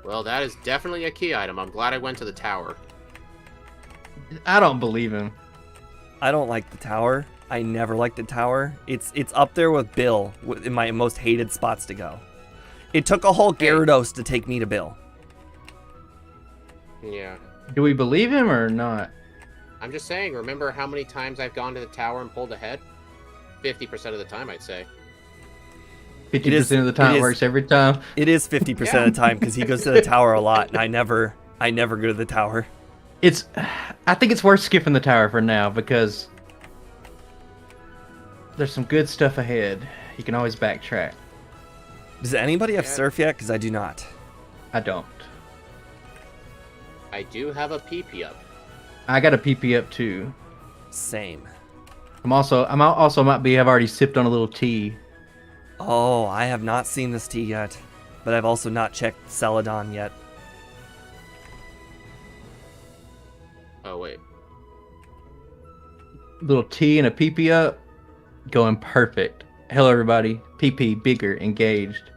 Well, that is definitely a key item. I'm glad I went to the tower. I don't believe him. I don't like the tower. I never liked the tower. It's up there with Bill in my most hated spots to go. It took a whole Gyarados to take me to Bill. Yeah. Do we believe him or not? I'm just saying, remember how many times I've gone to the tower and pulled ahead? 50% of the time, I'd say. 50% of the time it works every time. It is 50% of the time because he goes to the tower a lot, and I never go to the tower. I think it's worth skipping the tower for now because there's some good stuff ahead. You can always backtrack. Does anybody have Yeah. surf yet? Because I do not. I don't. I do have a PP up. I got a PP up too. Same. I'm also I've already sipped on a little tea. Oh, I have not seen this tea yet, but I've also not checked Celadon yet. Oh, wait. Little tea and a PP up, going perfect. Hello everybody, PP bigger, engaged.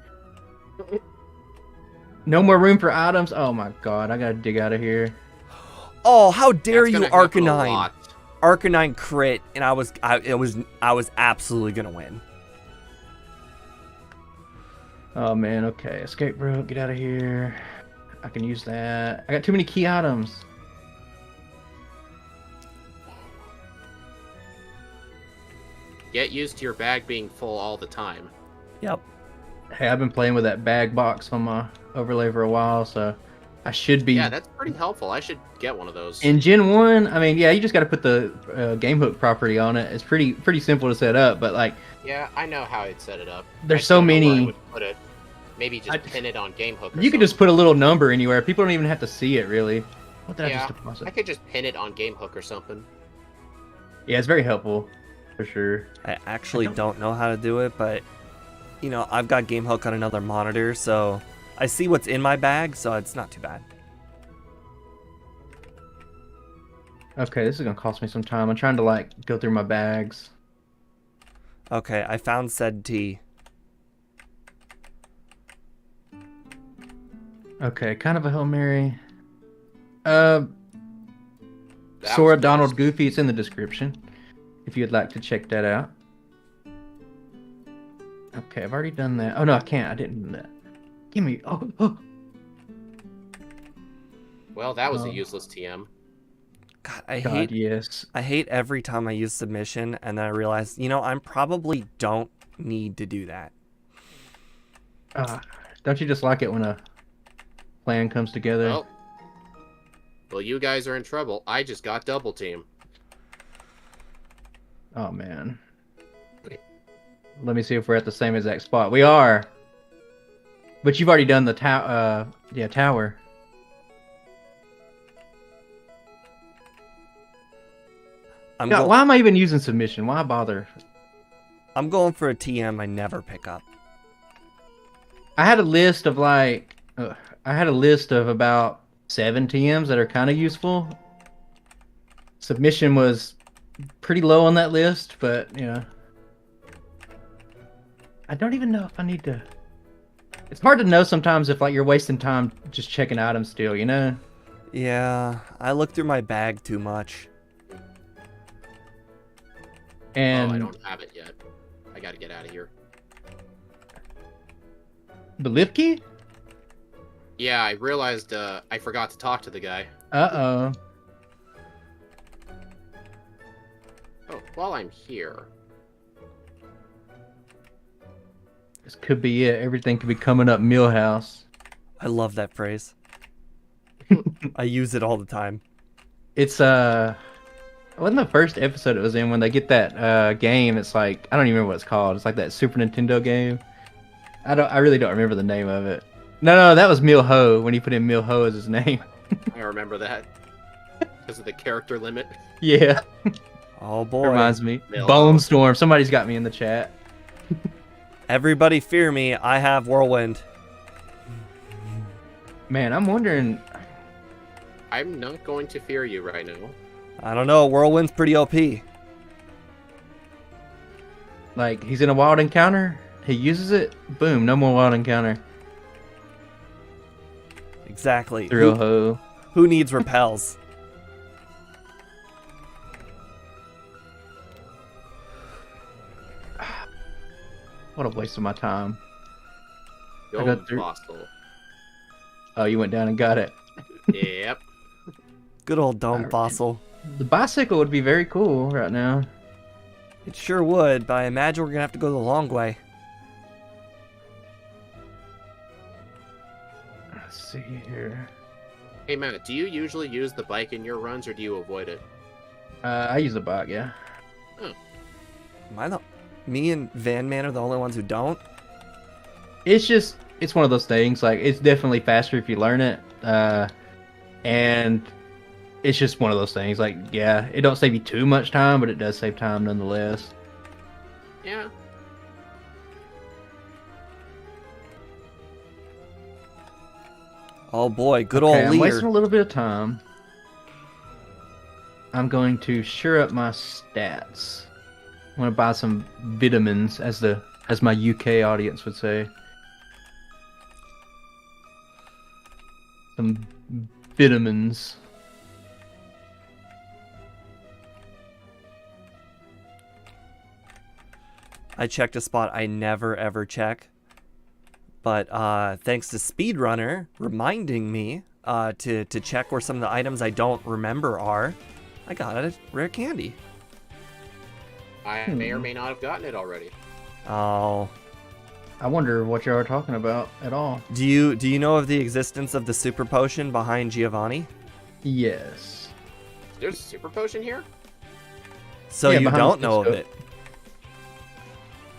No more room for items. Oh my god, I gotta dig out of here. Oh, how dare That's you, gonna happen a Arcanine! lot. Arcanine crit, and I was absolutely gonna win. Oh man, okay, escape rope, get out of here. I can use that. I got too many key items. Get used to your bag being full all the time. Yep. Hey, I've been playing with that bag box on my overlay for a while, so I should be. Yeah, that's pretty helpful. I should get one of those. In Gen 1, I mean, yeah, you just got to put the game hook property on it. It's pretty simple to set up, but like, Yeah, I know how I'd set it up. There's I so don't know where I many- would put it. Maybe just pin it on game hook. Or you could just put a little number anywhere. People don't even have to see it, really. What did I Yeah, just deposit? I could just pin it on game hook or something. Yeah, it's very helpful, for sure. I actually don't know how to do it, but you know, I've got Game Hook on another monitor, so I see what's in my bag, so it's not too bad. Okay, this is gonna cost me some time. I'm trying to like go through my bags. Okay, I found said tea. Okay, kind of a Hail Mary. That Sora, was Donald, close. Goofy. It's in the description if you'd like to check that out. Okay, I've already done that. Oh no, I can't. I didn't do that. Give me. Oh. Well, that was a Oh. useless TM. God, God, yes. I hate every time I use submission, and then I realize, I probably don't need to do that. Don't you just like it when a plan comes together? Well, you guys are in trouble. I just got double team. Oh man. Let me see if we're at the same exact spot. We are. But you've already done the tower. God, why am I even using submission? Why bother? I'm going for a TM I never pick up. I had a list of about 7 TMs that are kind of useful. Submission was pretty low on that list, but I don't even know if I need to. It's hard to know sometimes if you're wasting time just checking items still, Yeah, I look through my bag too much. And I don't have it yet. I gotta get out of here. the lift key? Yeah, I realized I forgot to talk to the guy. Uh-oh. Oh, while I'm here. This could be it. Everything could be coming up Millhouse. I love that phrase. I use it all the time. It's wasn't the first episode it was in when they get that game? It's like I don't even remember what it's called. It's like that Super Nintendo game. I really don't remember the name of it. No, that was Milho when he put in Milho as his name. I remember that. Because of the character limit. Yeah. Oh boy. Reminds me. Milho. Bone Storm. Somebody's got me in the chat. Everybody fear me. I have Whirlwind. Man, I'm wondering. I'm not going to fear you right now. I don't know. Whirlwind's pretty OP. Like, he's in a wild encounter. He uses it. Boom. No more wild encounter. Exactly. Thrill ho. Who needs repels? What a waste of my time. Go got through- Fossil. Oh, you went down and got it. Yep. Good old Dome Fossil. The bicycle would be very cool right now. It sure would, but I imagine we're going to have to go the long way. Let's see here. Hey, Matt, do you usually use the bike in your runs, or do you avoid it? I use a bike, yeah. Me and Van Man are the only ones who don't? It's one of those things. Like, it's definitely faster if you learn it. And it's just one of those things. Like, yeah, it don't save you too much time, but it does save time nonetheless. Yeah. Oh boy, good Okay, old I'm wasting a leader. little bit of time. I'm going to sure up my stats. I'm going to buy some vitamins, as my UK audience would say. Some vitamins. I checked a spot I never ever check. But thanks to Speedrunner reminding me to check where some of the items I don't remember are, I got a rare candy. I may or may not have gotten it already. Oh. I wonder what y'all are talking about at all. Do you know of the existence of the super potion behind Giovanni? Yes. There's a super potion here? So Yeah, you behind don't the know of scope. it.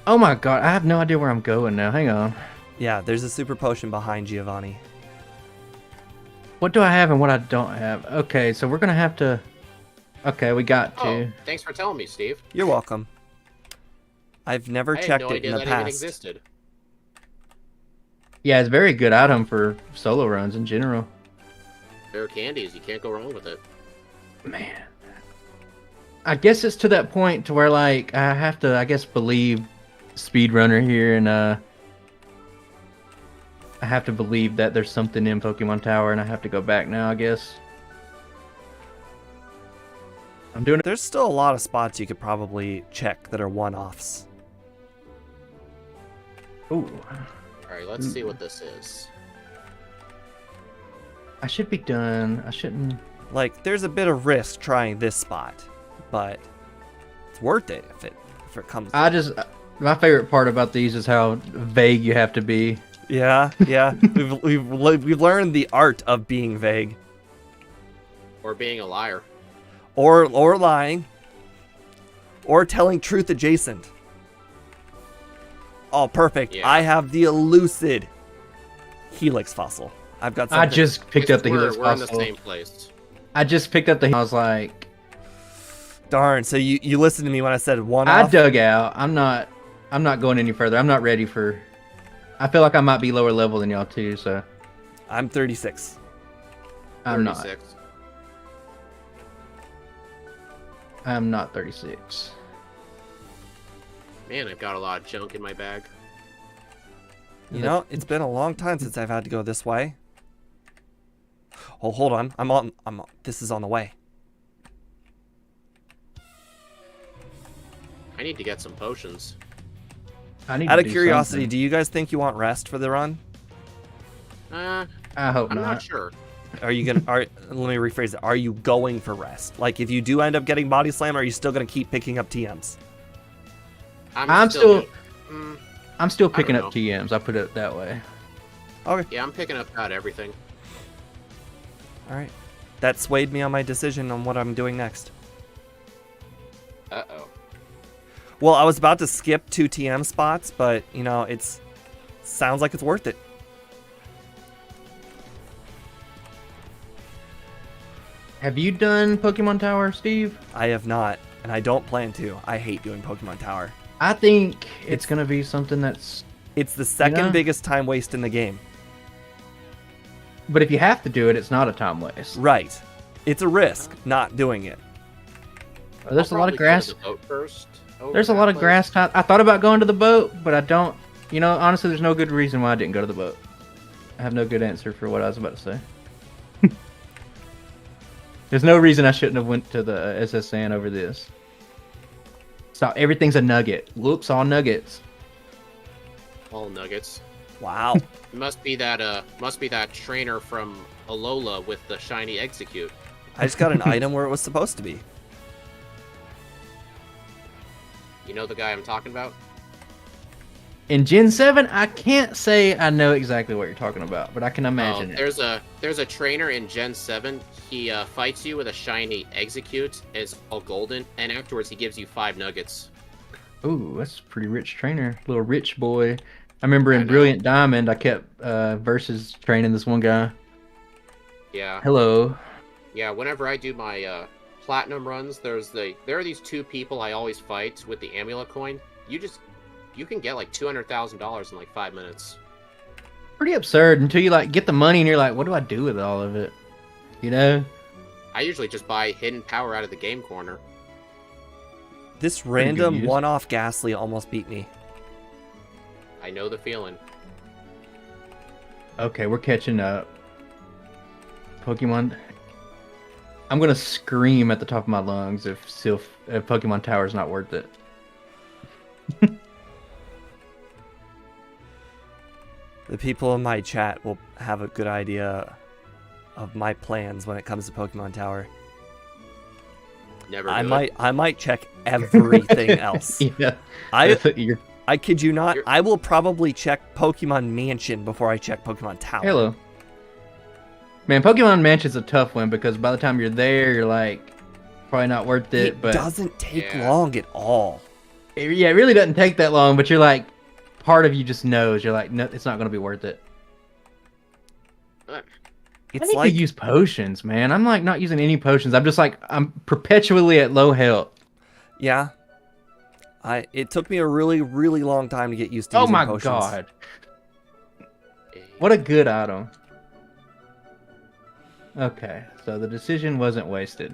Oh my god, I have no idea where I'm going now. Hang on. Yeah, there's a super potion behind Giovanni. What do I have and what I don't have? Okay, so we're gonna have to. Okay, we got to. Oh, thanks for telling me, Steve. You're welcome. I've never I had checked no it idea in the that even past. existed. Yeah, it's a very good item for solo runs in general. Rare candies, you can't go wrong with it. Man. I guess it's to that point to where, like, I have to, I guess, believe Speedrunner here, and I have to believe that there's something in Pokemon Tower, and I have to go back now, I guess. I'm doing it. There's still a lot of spots you could probably check that are one-offs. Ooh. Alright, let's see what this is. I should be done. I shouldn't. Like, there's a bit of risk trying this spot, but it's worth it if it comes. My favorite part about these is how vague you have to be. Yeah. we've learned the art of being vague Or being a liar. or lying or telling truth adjacent. Oh, perfect. Yeah. I have the elucid helix fossil. I've got something. I just picked up the helix We're in the fossil. same place. I just picked up the. I was like, Darn. So you listened to me when I said one I off? dug out. I'm not going any further. I'm not ready for. I feel like I might be lower level than y'all too. So I'm 36. I'm not. 36. I'm not 36. Man, I've got a lot of junk in my bag. You know, it's been a long time since I've had to go this way. Oh, hold on. This is on the way. I need to get some potions. I need Out to of do curiosity, something. do you guys think you want rest for the run? Uh, I hope I'm not. not sure. Are you gonna? Let me rephrase it. Are you going for rest? Like, if you do end up getting body slam, are you still gonna keep picking up TMs? I'm still Mm, I'm still I don't picking know. up TMs. I put it that way. Okay. yeah, I'm picking up about everything. All right. That swayed me on my decision on what I'm doing next. Uh-oh. Well, I was about to skip 2 TM spots, but you know, sounds like it's worth it. Have you done Pokemon Tower, Steve? I have not, and I don't plan to. I hate doing Pokemon Tower. I think it's gonna be something that's. It's the second know? biggest time waste in the game. But if you have to do it, it's not a time waste. Right. It's a risk not doing it. There's a I'll lot of probably go to grass. the boat first. over There's a that lot of place. grass type. I thought about going to the boat, but I don't. You know, honestly, there's no good reason why I didn't go to the boat. I have no good answer for what I was about to say. There's no reason I shouldn't have went to the SSN over this. Stop. Everything's a nugget. Whoops, all nuggets. All nuggets. Wow. It must be that trainer from Alola with the shiny execute. I just got an item where it was supposed to be. You know the guy I'm talking about? In Gen 7, I can't say I know exactly what you're talking about, but I can imagine it. There's a trainer in Gen 7. He fights you with a shiny execute. It's all golden, and afterwards he gives you 5 nuggets. Ooh, that's a pretty rich trainer. Little rich boy. I remember I in know. Brilliant Diamond, I kept versus training this one guy. Yeah. Hello. Yeah, whenever I do my platinum runs, there are these 2 people I always fight with the amulet coin. You can get like $200,000 in like 5 minutes. Pretty absurd until you like get the money and you're like, what do I do with all of it? You know? I usually just buy hidden power out of the game corner. This good random use. one-off Ghastly almost beat me. I know the feeling. Okay, we're catching up. Pokemon. I'm gonna scream at the top of my lungs if Pokemon Tower is not worth it. The people in my chat will have a good idea of my plans when it comes to Pokemon Tower. Never. I might check everything else. Yeah. You're... I kid you not. You're- I will probably check Pokemon Mansion before I check Pokemon Tower. Hello. Man, Pokemon Mansion's a tough one because by the time you're there, you're like, probably not worth it. It But doesn't take Yeah. long at all. it really doesn't take that long. But you're like, part of you just knows. You're like, no, it's not going to be worth it. I It's need like to use potions, man. I'm like not using any potions. I'm just like, I'm perpetually at low health. yeah. It took me a really, really long time to get used to Oh using my potions. god. What a good item. Okay, so the decision wasn't wasted.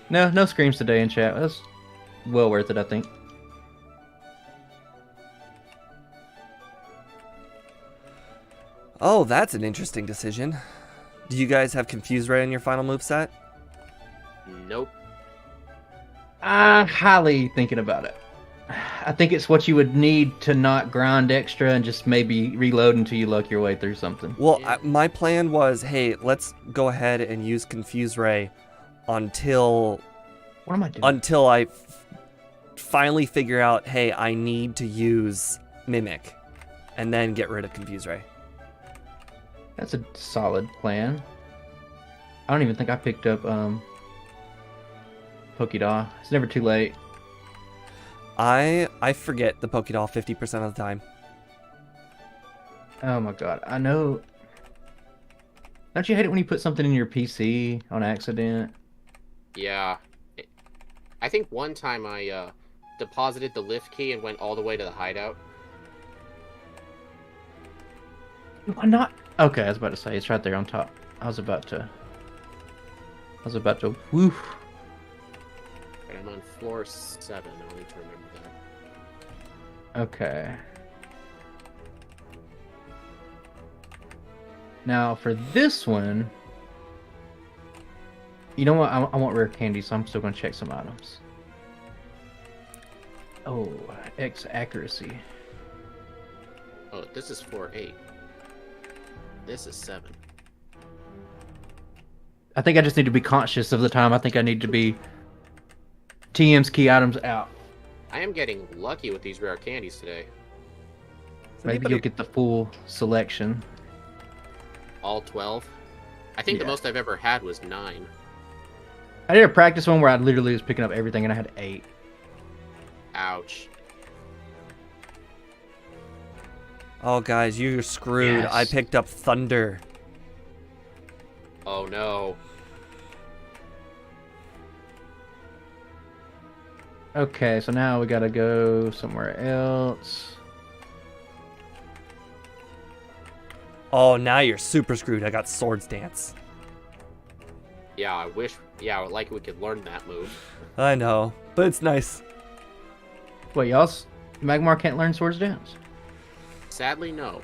No screams today in chat. That's well worth it, I think. Oh, that's an interesting decision. Do you guys have Confuse Ray on your final moveset? Nope. I'm highly thinking about it. I think it's what you would need to not grind extra and just maybe reload until you luck your way through something. Well, Yeah. my plan was, hey, let's go ahead and use Confuse Ray until What am I doing? until I finally figure out, hey, I need to use Mimic, and then get rid of Confuse Ray. That's a solid plan. I don't even think I picked up Pokédoll. It's never too late. I forget the Pokédoll 50% of the time. Oh my god, I know. Don't you hate it when you put something in your PC on accident? Yeah. I think one time I deposited the lift key and went all the way to the hideout. Why not? Okay, I was about to say it's right there on top. I was about to. Woof. Right, I'm on floor 7. I need to remember that. Okay. Now for this one, you know what? I want rare candy, so I'm still gonna check some items. Oh, X accuracy. Oh, this is floor 8. This is 7. I think I just need to be conscious of the time. I think I need to be TM's key items out. I am getting lucky with these rare candies today. Maybe you'll get the full selection. All 12. I think the most I've ever had was 9. I did a practice one where I literally was picking up everything and I had 8. Ouch. Oh, guys, you're screwed. Yes. I picked up Thunder. Oh no. Okay, so now we gotta go somewhere else. Oh, now you're super screwed. I got Swords Dance. Yeah, I wish. Yeah, I would like we could learn that move. I know, but it's nice. Wait, y'all's Magmar can't learn Swords Dance? Sadly, no.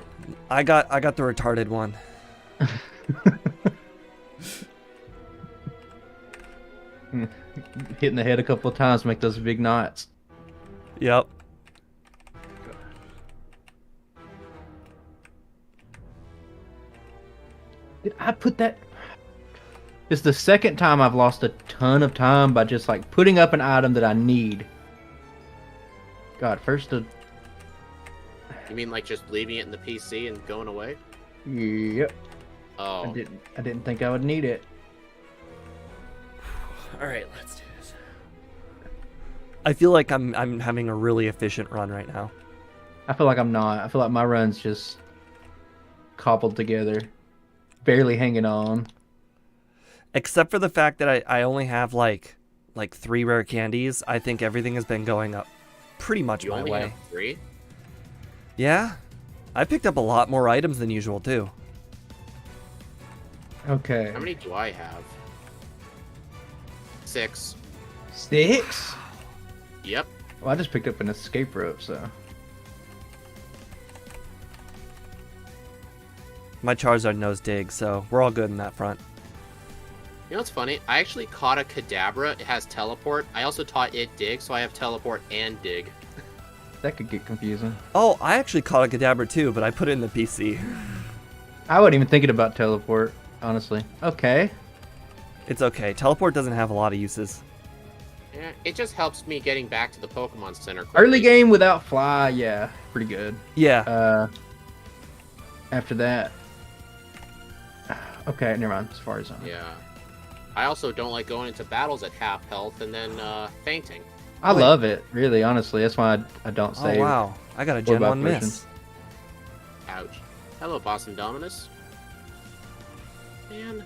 I got the retarded one. Hitting the head a couple of times make those big knots. Yep. Did I put that? It's the second time I've lost a ton of time by just like putting up an item that I need. God, first You mean like just leaving it in the PC and going away? Yep. Oh. I didn't think I would need it. All right, let's do this. I feel like I'm having a really efficient run right now. I feel like I'm not. I feel like my run's just cobbled together, barely hanging on. Except for the fact that I only have like 3 rare candies. I think everything has been going up pretty much You my only way. have 3? Yeah, I picked up a lot more items than usual too. Okay. How many do I have? 6. 6? Yep. Well, I just picked up an escape rope, so. My Charizard knows dig, so we're all good in that front. You know what's funny? I actually caught a Kadabra. It has teleport. I also taught it dig, so I have teleport and dig. That could get confusing. Oh, I actually caught a Kadabra too, but I put it in the PC. I wasn't even thinking about teleport, honestly. Okay. It's okay. Teleport doesn't have a lot of uses. Yeah, it just helps me getting back to the Pokemon Center quickly. Early game without fly, yeah, pretty good. Yeah. After that. Okay, never mind. As far as Yeah. I also don't like going into battles at half health and then fainting. I Wait. love it, really, honestly. That's why I don't Oh save. wow, I got a What Gen about 1 miss. potions? Ouch. Hello, Boston Dominus. Man.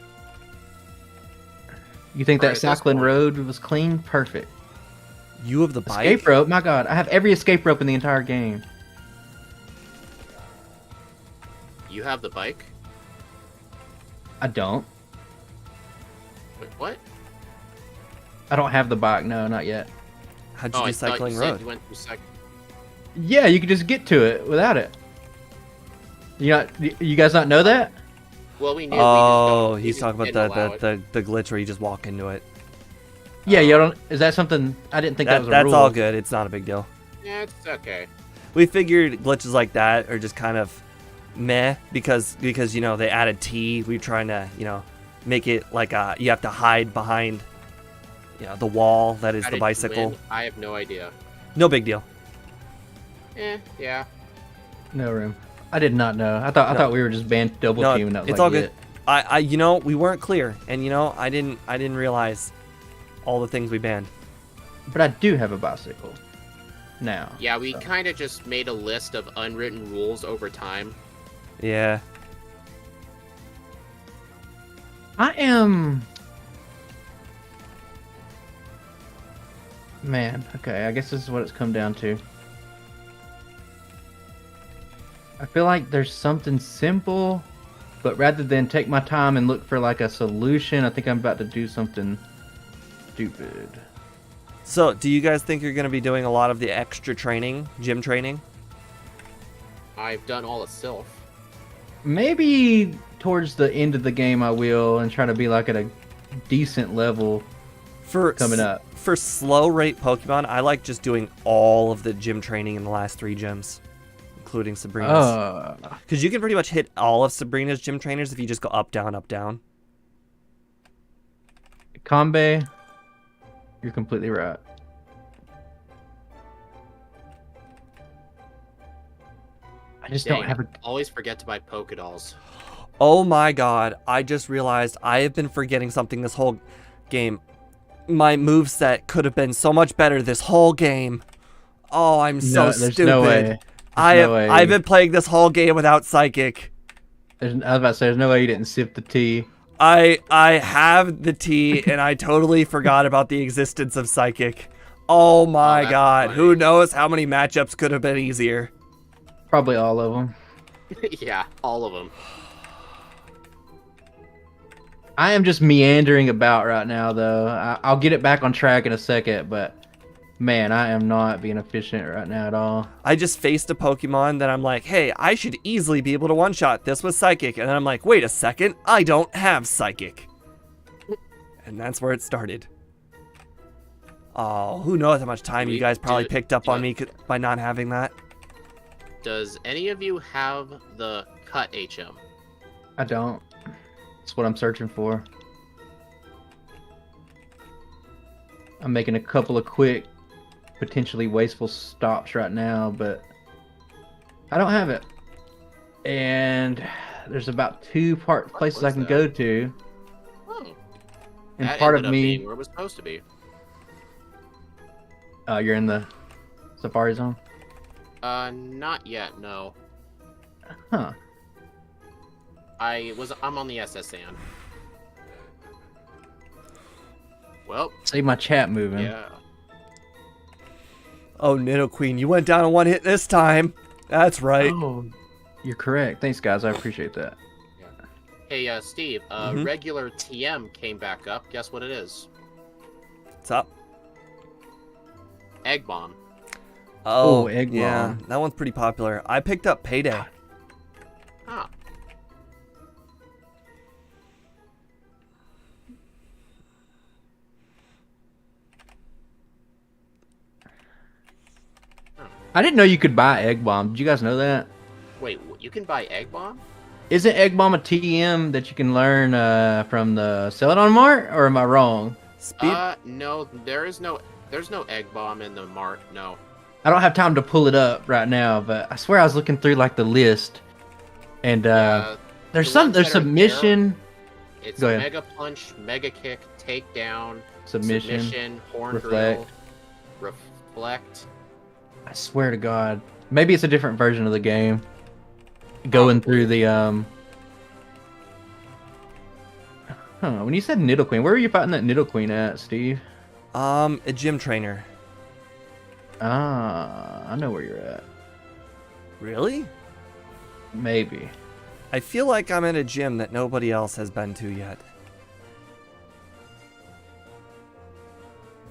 You think that Alright, at this cycling point- road was clean? Perfect. You have the bike? Escape rope? My god, I have every escape rope in the entire game. You have the bike? I don't. Wait, what? I don't have the bike, no, not yet. How'd you I do thought Cycling you said Road? you went through Yeah, you could just get to it without it. You guys not know that? Well, we knew. Oh, we he's just talking didn't allow about it. the glitch where you just walk into it. Yeah, you don't. Is that something? I didn't think that was a That's rule. all good. It's not a big deal. Yeah, it's okay. We figured glitches like that are just kind of meh because you know they added T. We're trying to make it like you have to hide behind the wall that is How the did you bicycle. win? I have no idea. No big deal. Yeah. No room. I did not know. I thought we were just banned double No, team. And that was it's like all good. it. I we weren't clear, and I didn't realize all the things we banned. But I do have a bicycle now. Yeah, we so. kind of just made a list of unwritten rules over time. Yeah. I am. Man, okay. I guess this is what it's come down to. I feel like there's something simple, but rather than take my time and look for like a solution, I think I'm about to do something stupid. So, do you guys think you're going to be doing a lot of the extra training, gym training? I've done all itself. Maybe towards the end of the game I will and try to be like at a decent level coming up. For slow rate Pokemon, I like just doing all of the gym training in the last 3 gyms, including Sabrina's. Because you can pretty much hit all of Sabrina's gym trainers if you just go up, down, up, down. Combe, you're completely right. I just don't have a. Always forget to buy Pokeballs. Oh my god, I just realized I have been forgetting something this whole game. My moveset could have been so much better this whole game. Oh, I'm so stupid. No way. I've been playing this whole game without Psychic. I was about to say, there's no way you didn't sip the tea. I have the T, and I totally forgot about the existence of Psychic. Oh my god, funny. who knows how many matchups could have been easier. Probably all of them. Yeah, all of them. I am just meandering about right now, though. I'll get it back on track in a second, but man, I am not being efficient right now at all. I just faced a Pokemon that I'm like, hey, I should easily be able to one-shot this with Psychic. And then I'm like, wait a second, I don't have Psychic. And that's where it started. Oh, who knows how much time you guys probably picked up on me by not having that. Does any of you have the cut HM? I don't. That's what I'm searching for. I'm making a couple of quick, potentially wasteful stops right now, but I don't have it. And there's about 2 places I can go to. Oh. And That part ended of up me, being where it was supposed to be. you're in the Safari Zone? Not yet, no. Huh. I'm on the SSN. Well, Save my chat moving. yeah. Oh, Nidoqueen, you went down in 1 hit this time. That's right. Oh, you're correct. Thanks, guys. I appreciate that. Hey, Steve, regular TM came back up. Guess what it is? What's up? Egg Bomb. Oh, Egg yeah, Bomb. that one's pretty popular. I picked up Payday. Huh. I didn't know you could buy Egg Bomb. Did you guys know that? Wait, you can buy Egg Bomb? Isn't Egg Bomb a TM that you can learn from the Celadon Mart, or am I wrong? Speed. No, there's no Egg Bomb in the mart. No. I don't have time to pull it up right now, but I swear I was looking through like the list, and there's the ones that are submission, It's Go ahead. Mega Punch, Mega Kick, Takedown, submission. Horn Reflect. Drill, Reflect. I swear to God, maybe it's a different version of the game. Going through the when you said Nidoqueen, where were you fighting that Nidoqueen at, Steve? A gym trainer. Ah, I know where you're at. Really? Maybe. I feel like I'm at a gym that nobody else has been to yet.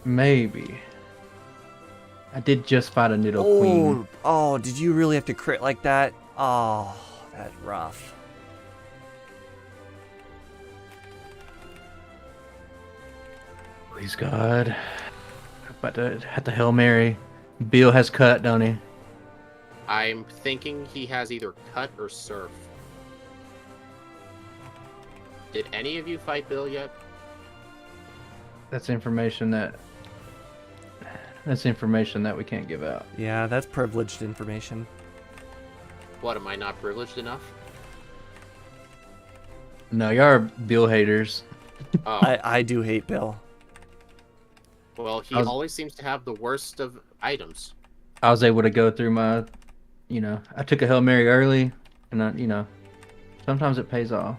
Maybe. I did just fight a Nidoqueen. Oh, did you really have to crit like that? Oh, That's rough. Please God. About to have the Hail Mary. Bill has cut, don't he? I'm thinking he has either cut or surf. Did any of you fight Bill yet? That's information that we can't give out. Yeah, that's privileged information. What, am I not privileged enough? No, you are Bill haters. Oh, I do hate Bill. well, he always seems to have the worst of items. I was able to go through my, I took a Hail Mary early, and sometimes it pays off.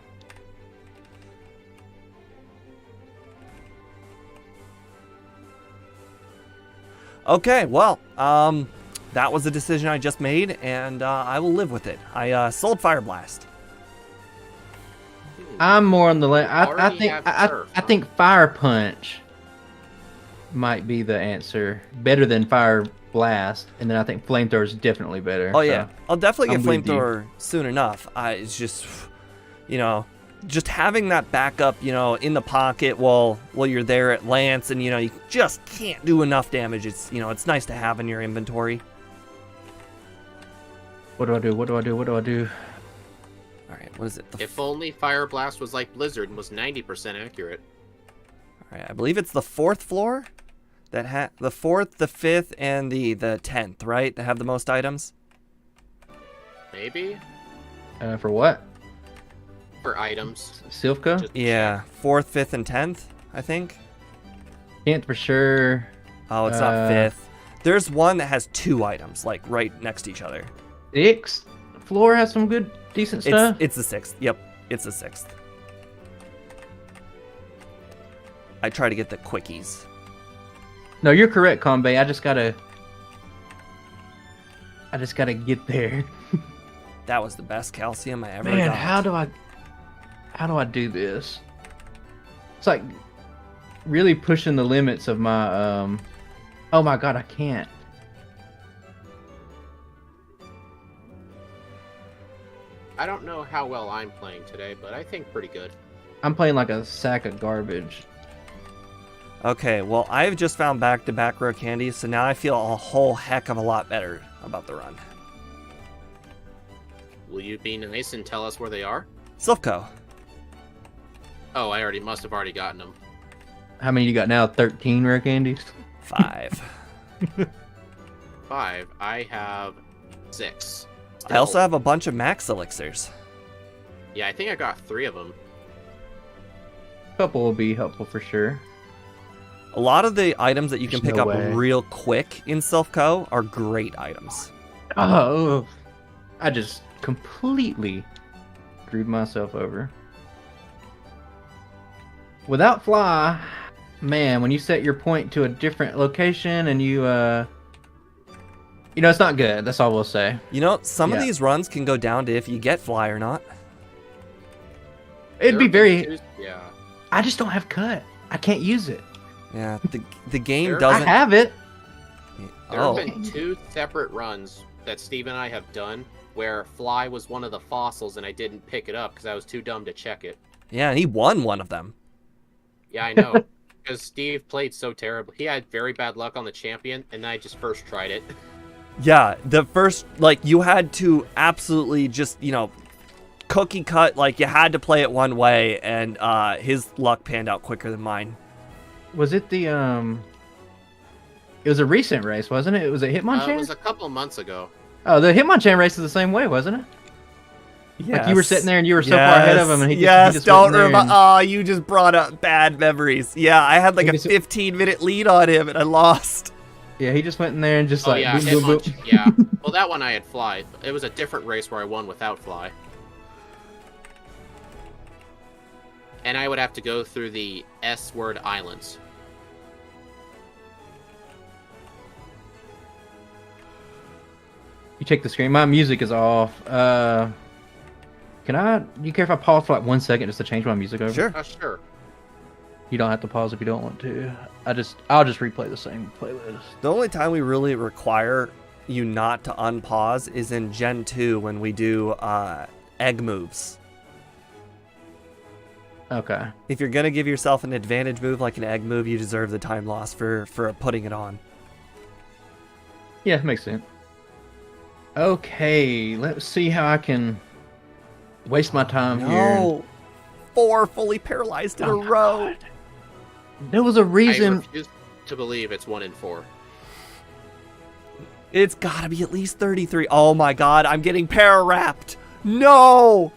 Okay, well, that was a decision I just made, and I will live with it. I sold Fire Blast. I'm more on the I Already have surf, I think Fire Punch might be the answer. Better than Fire Blast, and then I think Flamethrower is definitely better. Oh yeah, I'll definitely get I'm with you. Flamethrower soon enough. It's just, just having that backup, in the pocket while you're there at Lance, and you just can't do enough damage. It's it's nice to have in your inventory. What do I do? What do I do? What do I do? All right, what is it? If only Fire Blast was like Blizzard and was 90% accurate. All right, I believe it's the 4th floor that had the 4th, the 5th, and the 10th, right? That have the most items. Maybe? For what? For items. Silpka? Just- Yeah, 4th, 5th, and 10th, I think. Can't for sure. Oh, it's not 5th. There's one that has 2 items, like right next to each other. 6th floor has some good, decent stuff. It's the 6th. Yep, it's the 6th. I try to get the quickies. No, you're correct, Conbay. I just gotta get there. That was the best calcium I ever Man, got. how do I do this? It's like really pushing the limits of my oh my god, I can't. I don't know how well I'm playing today, but I think pretty good. I'm playing like a sack of garbage. Okay, well, I've just found back-to-back rare candies, so now I feel a whole heck of a lot better about the run. Will you be nice and tell us where they are? Silpco. Oh, I must have already gotten them. How many you got now? 13 rare candies? 5. 5. I have 6. I also have a bunch of max elixirs. Yeah, I think I got 3 of them. A couple will be helpful for sure. A lot of the items that you can There's pick no up way. real quick in Silpco are great items. Oh, I just completely screwed myself over. Without fly, man, when you set your point to a different location and you it's not good. That's all we'll say. Some of Yeah. these runs can go down to if you get fly or not. It'd be very. Yeah. I just don't have cut. I can't use it. Yeah, the game There- doesn't. I have it. There Oh, have been 2 separate runs that Steve and I have done where fly was one of the fossils and I didn't pick it up because I was too dumb to check it. yeah, and he won one of them. Yeah, I know. Because Steve played so terribly. He had very bad luck on the champion, and I just first tried it. Yeah, the first, you had to absolutely just, cookie cut, you had to play it one way, and his luck panned out quicker than mine. Was it the It was a recent race, wasn't it? It was a Hitmonchan. It was a couple months ago. Oh, the Hitmonchan race is the same way, wasn't it? Yes. Like you were sitting there and you were so far ahead of him, and he just don't went in there remember. and- Oh, you just brought up bad memories. Yeah, I had He a just- 15-minute lead on him, and I lost. Yeah, he just went in there and just Oh like yeah, boom, boom, boom. Hitmonch. Yeah. Well, that one I had fly. It was a different race where I won without fly. And I would have to go through the S-word islands. You check the screen. My music is off. You care if I pause for 1 second just to change my music over? Sure. Sure. You don't have to pause if you don't want to. I'll just replay the same playlist. The only time we really require you not to unpause is in Gen 2 when we do egg moves. Okay. If you're going to give yourself an advantage move like an egg move, you deserve the time lost for putting it on. Yeah, makes sense. Okay, let's see how I can waste my time here. No! 4 fully paralyzed in a row. There was a I reason. refuse to believe it's 1 in 4. It's gotta be at least 33. Oh my god, I'm getting para-wrapped. No!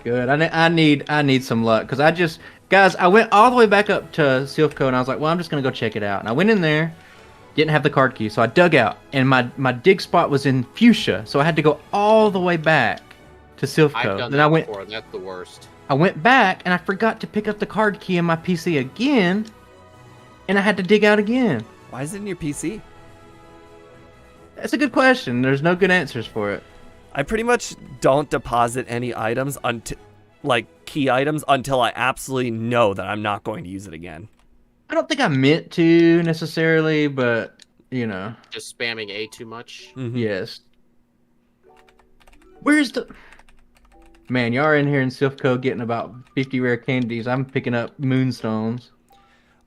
Good. I need some luck because I went all the way back up to Silphco and I was like, well, I'm just gonna go check it out. And I went in there, didn't have the card key, so I dug out, and my dig spot was in Fuchsia, so I had to go all the way back to Silphco. I've done Then that before. That's the worst. I went back and I forgot to pick up the card key in my PC again, and I had to dig out again. Why is it in your PC? That's a good question. There's no good answers for it. I pretty much don't deposit any items like key items until I absolutely know that I'm not going to use it again. I don't think I meant to necessarily, but you know. Just spamming A too much. Mhm. Yes. Where's the... Man, y'all are in here in Silphco getting about 50 rare candies. I'm picking up moonstones.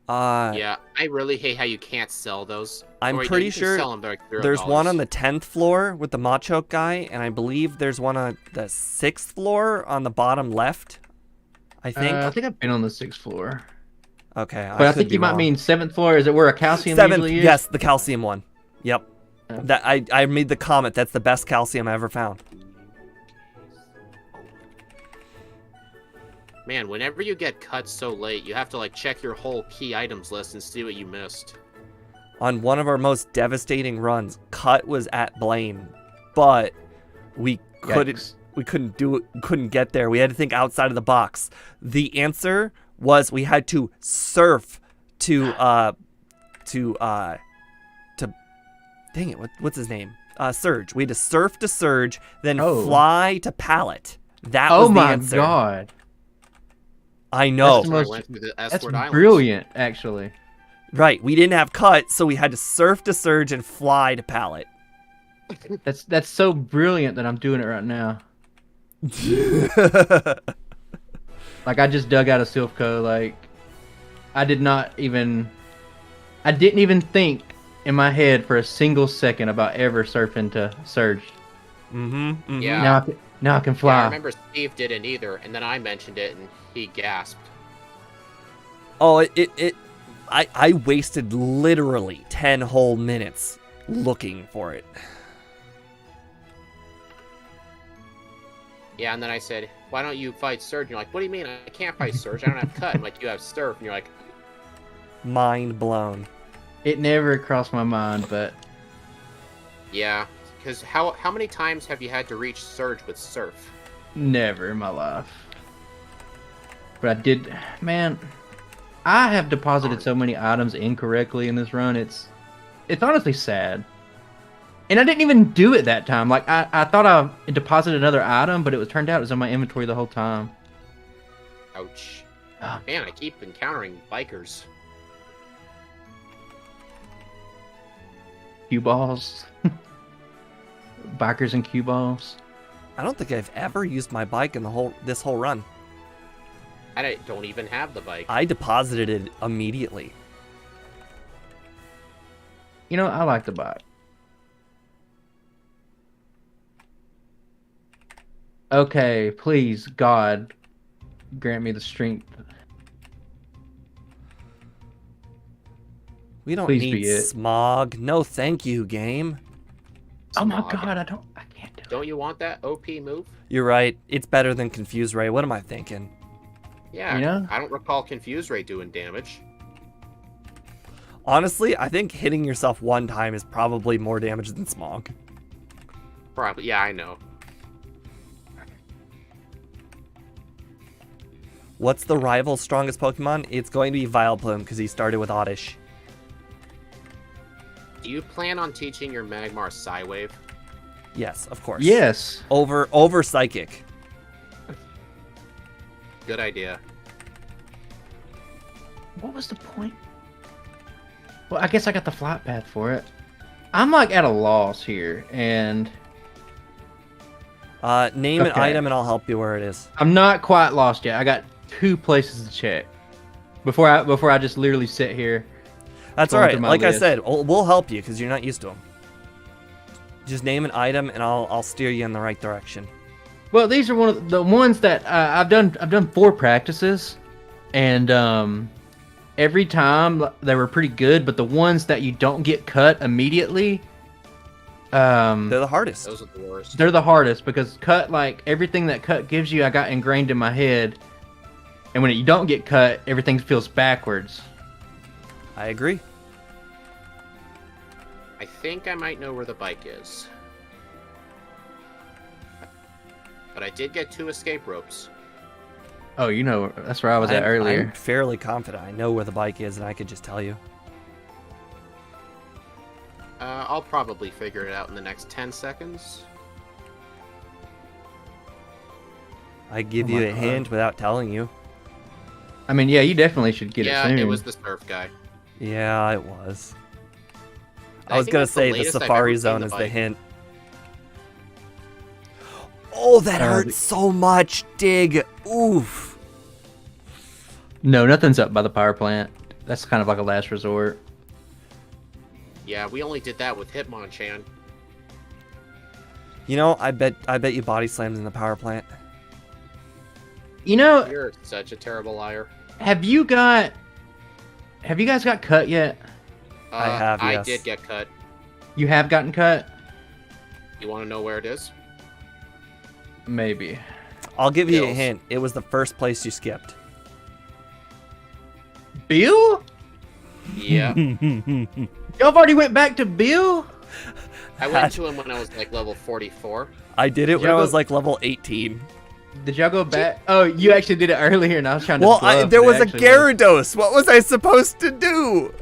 Yeah, I really hate how you can't sell those. I'm Or you pretty can sure sell them, they're like there's one $0. on the 10th floor with the Machoke guy, and I believe there's one on the 6th floor on the bottom left. I think. I think I've been on the 6th floor. Okay, But I could think be you might wrong. mean 7th floor. Is it where a calcium 7th, usually is? yes, the calcium one. Yep. Oh. That I made the comment. That's the best calcium I ever found. Man, whenever you get cut so late, you have to like check your whole key items list and see what you missed. On one of our most devastating runs, Cut was at Blaine, but we couldn't. Yikes. We couldn't do it. Couldn't get there. We had to think outside of the box. The answer was we had to surf to dang it, what's his name? Surge. We had to surf to Surge, then fly to Pallet. That was the answer. Oh my god. I know. That's the I most- went through the That's Esward Islands. brilliant, actually. Right. We didn't have Cut, so we had to surf to Surge and fly to Pallet. That's so brilliant that I'm doing it right now. Like, I just dug out of Silphco. Like, I didn't even think in my head for a single second about ever surfing to Surge. Mm-hmm. Yeah. Now I can Yeah, fly. I remember Steve didn't either, and then I mentioned it, and he gasped. Oh, I wasted literally 10 whole minutes looking for it. Yeah, and then I said, why don't you fight Surge? And you're like, what do you mean? I can't fight Surge. I don't have Cut. I'm like, you have Surf. And you're like, Mind blown. It never crossed my mind, but yeah. Because how many times have you had to reach Surge with Surf? never in my life. But I did, man. I have deposited so many items incorrectly in this run. It's honestly sad. And I didn't even do it that time. Like, I thought I deposited another item, but it turned out it was in my inventory the whole time. Ouch. Ah. Man, I keep encountering bikers. Cue balls. Bikers and cue balls. I don't think I've ever used my bike in this whole run. I don't even have the bike. I deposited it immediately. You know, I like the bike. Okay, please, God, grant me the strength. We don't Please need be it. smog. No, thank you, game. Oh my Smog. God, I can't do it. Don't you want that OP move? You're right. It's better than Confuse Ray. What am I thinking? Yeah. You know? I don't recall Confuse Ray doing damage. Honestly, I think hitting yourself one time is probably more damage than smog. Probably. Yeah, I know. What's the rival's strongest Pokemon? It's going to be Vileplume because he started with Oddish. Do you plan on teaching your Magmar Psywave? Yes, of course. Yes. Over Psychic. Good idea. What was the point? Well, I guess I got the flight path for it. I'm like at a loss here, and Name an Okay. item and I'll help you where it is. I'm not quite lost yet. I got 2 places to check before I just literally sit here. That's Going all right. through my Like I list. said, we'll help you because you're not used to them. Just name an item and I'll steer you in the right direction. Well, these are one of the ones that I've done 4 practices, and every time they were pretty good. But the ones that you don't get cut immediately, They're the hardest. Those are the worst. they're the hardest because cut, like everything that cut gives you, I got ingrained in my head, and when you don't get cut, everything feels backwards. I agree. I think I might know where the bike is. But I did get 2 escape ropes. Oh, you know, that's where I was at earlier. I'm fairly confident I know where the bike is and I could just tell you. I'll probably figure it out in the next 10 seconds. I give Oh you my a God. hint without telling you. I mean, yeah, you definitely should get Yeah, it soon. it was the surf guy. Yeah, it was. I I was think gonna that's the say the latest I've Safari ever seen Zone the is the bike. hint. Oh, that the- hurts so much, Dig. Oof. No, nothing's up by the power plant. That's kind of like a last resort. Yeah, we only did that with Hitmonchan. You know, I bet you body slammed in the power plant. You know, You're such a terrible liar. have you guys got cut yet? I have, I yes. did get cut. You have gotten cut? You want to know where it is? Maybe. I'll give you a Bills. hint. It was the first place you skipped. Bill? Yeah. Y'all already went back to Bill? I went to him when I was like level 44. I did it when I Yeah, was but- like level 18. Did y'all go back? Oh, you actually did it earlier, and I was trying to. Well, bluff, there but was it a actually Gyarados. What was I supposed to do?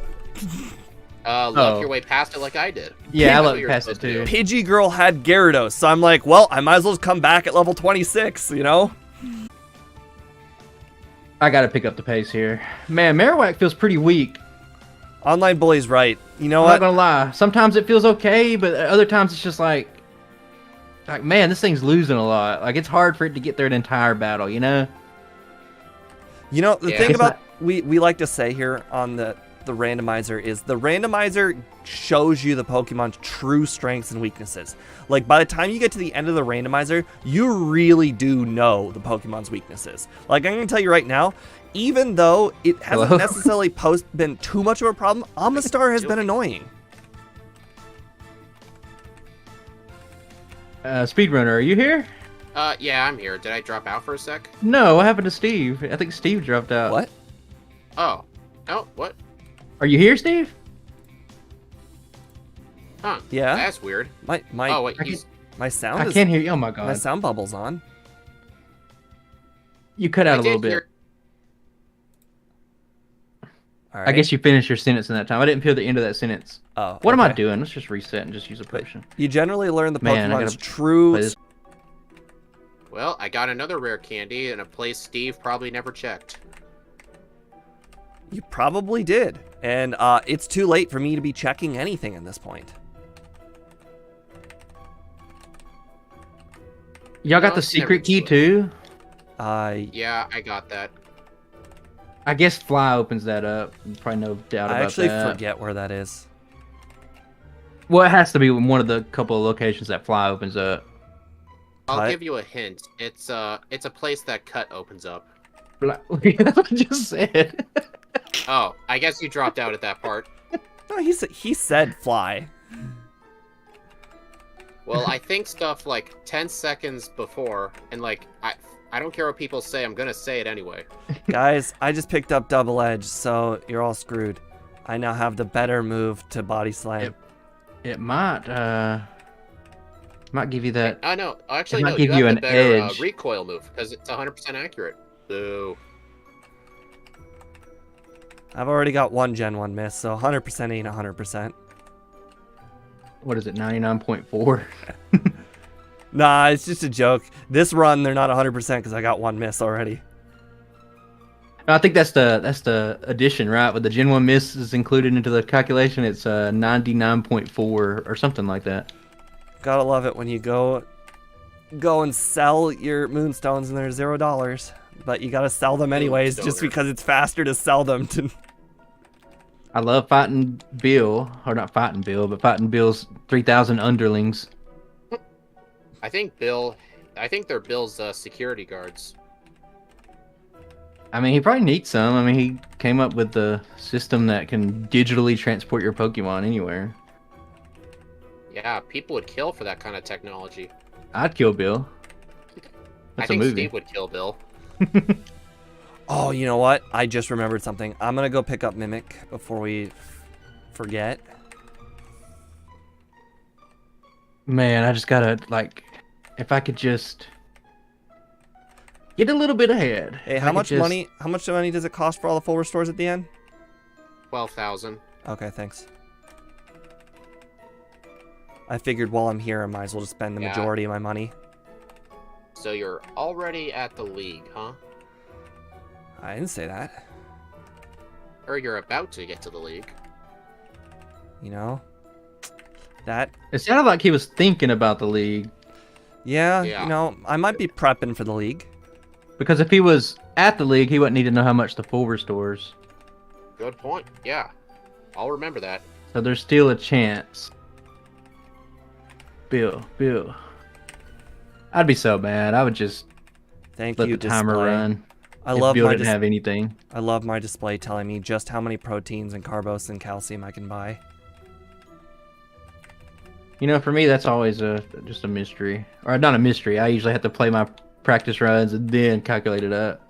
Luck Oh. your way past it like I did. Yeah, I That's let what you're past it supposed to too. do. Pidgey Girl had Gyarados, so I'm like, well, I might as well just come back at level 26, you know? I gotta pick up the pace here. Man, Marowak feels pretty weak. Online Bully's right. You know I'm not what? gonna lie. Sometimes it feels okay, but other times it's just like, man, this thing's losing a lot. Like it's hard for it to get through an entire battle, you know? You know, the Yeah. thing It's about we like to say here on the randomizer is the randomizer shows you the Pokemon's true strengths and weaknesses. Like by the time you get to the end of the randomizer, you really do know the Pokemon's weaknesses. Like I'm gonna tell you right now, even though it hasn't Hello? necessarily been too much of a problem, Amistar has been annoying. Speedrunner, are you here? Yeah, I'm here. Did I drop out for a sec? No, what happened to Steve? I think Steve dropped out. What? Oh. Oh, what? Are you here, Steve? Huh. Yeah? That's weird. My Oh, wait, I he's... my sound I is can't hear you. Oh my my god. sound bubble's on. You cut out I a little did bit. hear... All right. I guess you finished your sentence in that time. I didn't hear the end of that sentence. Oh, What am I okay. doing? Let's just reset and just use a potion. You generally learn the Man, I Pokemon's gotta true. play this. Well, I got another rare candy in a place Steve probably never checked. You probably did, and it's too late for me to be checking anything at this point. Y'all got No, the it's never secret key too too? Yeah, I got that. I guess Fly opens that up. There's probably no doubt I about actually that. forget where that is. Well, it has to be one of the couple of locations that Fly opens up. I'll Cut? give you a hint. It's a place that Cut opens up. That's what I just said. Oh, I guess you dropped out at that part. No, he said fly. Well, I think stuff like 10 seconds before, and like, I don't care what people say, I'm gonna say it anyway. Guys, I just picked up Double Edge, so you're all screwed. I now have the better move to body slam. Yep. It might give you that. No, actually, might no, give you you have an the better edge. recoil move, because it's 100% accurate. Boo. I've already got one Gen 1 miss, so 100% ain't 100%. What is it? 99.4. Nah, it's just a joke. This run, they're not 100% because I got one miss already. I think that's the addition, right? With the Gen 1 miss is included into the calculation. It's 99.4 or something like that. Gotta love it when you go go and sell your moonstones and they're $0. But you gotta sell them anyways, just because it's faster to sell them to... I love fighting Bill, or not fighting Bill, but fighting Bill's 3,000 underlings. I think they're Bill's security guards. I mean, he probably needs some. I mean, he came up with the system that can digitally transport your Pokemon anywhere. Yeah, people would kill for that kind of technology. I'd kill Bill. That's I think a movie. Steve would kill Bill. Oh, you know what? I just remembered something. I'm gonna go pick up Mimic before we forget. Man, I just gotta, like, if I could just get a little bit ahead. Hey, how much money does it cost for all the full restores at the end? 12,000. Okay, thanks. I figured while I'm here, I might as well just spend the majority of my money. So you're already at the league, huh? I didn't say that. Or you're about to get to the league. You know? That... It sounded like he was thinking about the league. Yeah, you know, I might be prepping for the league. Because if he was at the league, he wouldn't need to know how much the full restores. Good point. Yeah. I'll remember that. So there's still a chance. Bill. I'd be so mad. I would just let the timer run. Bill didn't have anything. I love my display telling me just how many proteins and carbos and calcium I can buy. You know, for me, that's always just a mystery. Or not a mystery. I usually have to play my practice runs and then calculate it up.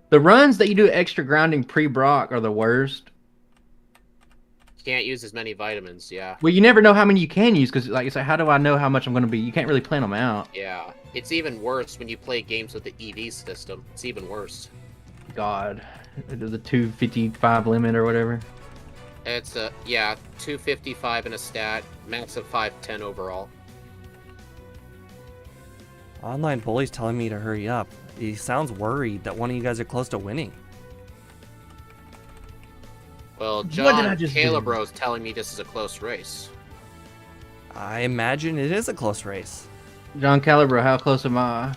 The runs that you do extra grounding pre-Brock are the worst. Can't use as many vitamins, yeah. Well, you never know how many you can use, because like I said, how do I know how much I'm going to be? You can't really plan them out. Yeah. It's even worse when you play games with the EV system. It's even worse. God. The 255 limit or whatever. It's 255 in a stat, max of 510 overall. Online Bully's telling me to hurry up. He sounds worried that one of you guys are close to winning. Well, John Calibro's telling me this is a close race. I imagine it is a close race. John Calibro, how close am I?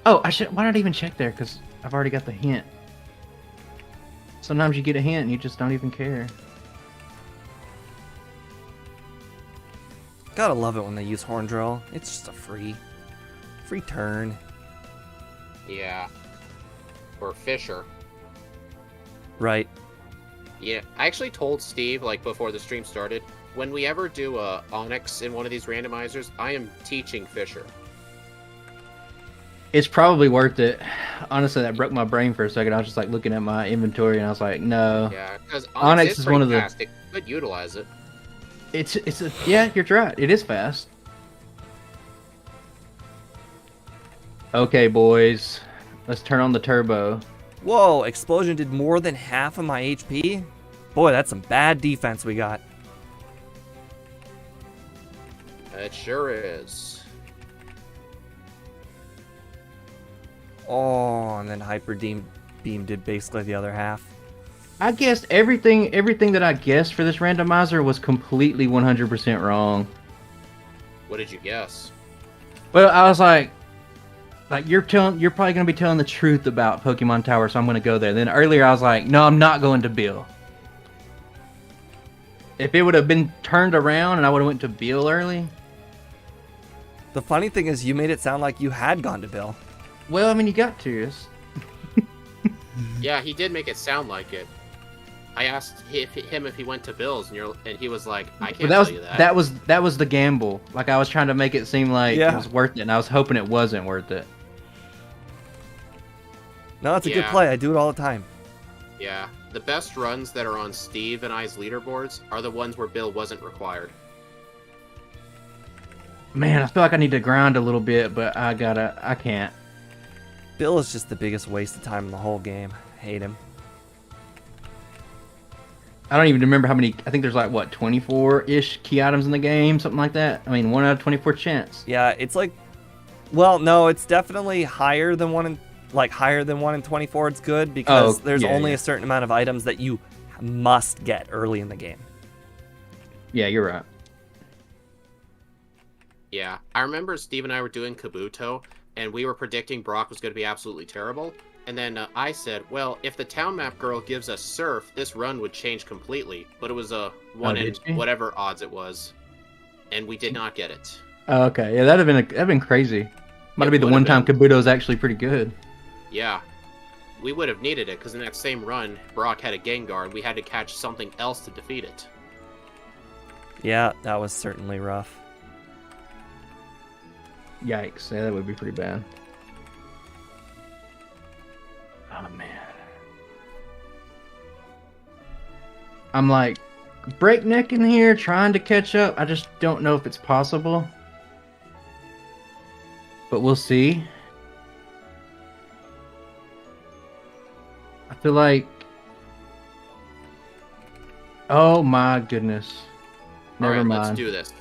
Oh, why not even check there? Because I've already got the hint. Sometimes you get a hint and you just don't even care. Gotta love it when they use Horn Drill. It's just a free turn. Yeah. Or Fisher. Right. Yeah, I actually told Steve, like, before the stream started, when we ever do Onyx in one of these randomizers, I am teaching Fisher. It's probably worth it. Honestly, that broke my brain for a second. I was just, like, looking at my inventory, and I was like, no. Yeah, because Onyx is one of the... fast. It could utilize it. Yeah, you're right. It is fast. Okay, boys. Let's turn on the turbo. Whoa, Explosion did more than half of my HP? Boy, that's some bad defense we got. It sure is. Oh, and then Hyper Beam did basically the other half. I guessed everything that I guessed for this randomizer was completely 100% wrong. What did you guess? Well, I was like you're probably gonna be telling the truth about Pokemon Tower, so I'm gonna go there. Then earlier I was like, no, I'm not going to Bill. If it would have been turned around and I would have went to Bill early. The funny thing is, you made it sound like you had gone to Bill. Well, I mean, you got to. Yeah, he did make it sound like it. I asked him if he went to Bill's, and he was like, "I can't tell you that." That was the gamble. Like, I was trying to make it seem like it was worth it, and I was hoping it wasn't worth it. No, it's a good play. I do it all the time. Yeah, the best runs that are on Steve and I's leaderboards are the ones where Bill wasn't required. Man, I feel like I need to grind a little bit, but I can't. Bill is just the biggest waste of time in the whole game. Hate him. I don't even remember how many. I think there's like, what, 24-ish key items in the game? Something like that? I mean, 1 out of 24 chance. Yeah, it's like... Well, no, it's definitely higher than 1 in like higher than 1 in 24, it's good because there's only yeah. a certain amount of items that you must get early in the game. Yeah, you're right. Yeah, I remember Steve and I were doing Kabuto, and we were predicting Brock was going to be absolutely terrible. And then I said, well, if the town map girl gives us Surf, this run would change completely. But it was a 1 in whatever odds it was. And we did not get it. Oh, okay, yeah, that'd been crazy. Might be the one time Kabuto's actually pretty good. Yeah. We would have needed it, because in that same run, Brock had a Gengar, and we had to catch something else to defeat it. Yeah, that was certainly rough. Yikes, yeah, that would be pretty bad. Oh, man. I'm like breaknecking here, trying to catch up. I just don't know if it's possible. But we'll see. I feel like... Oh my goodness. Never mind. Let's do this.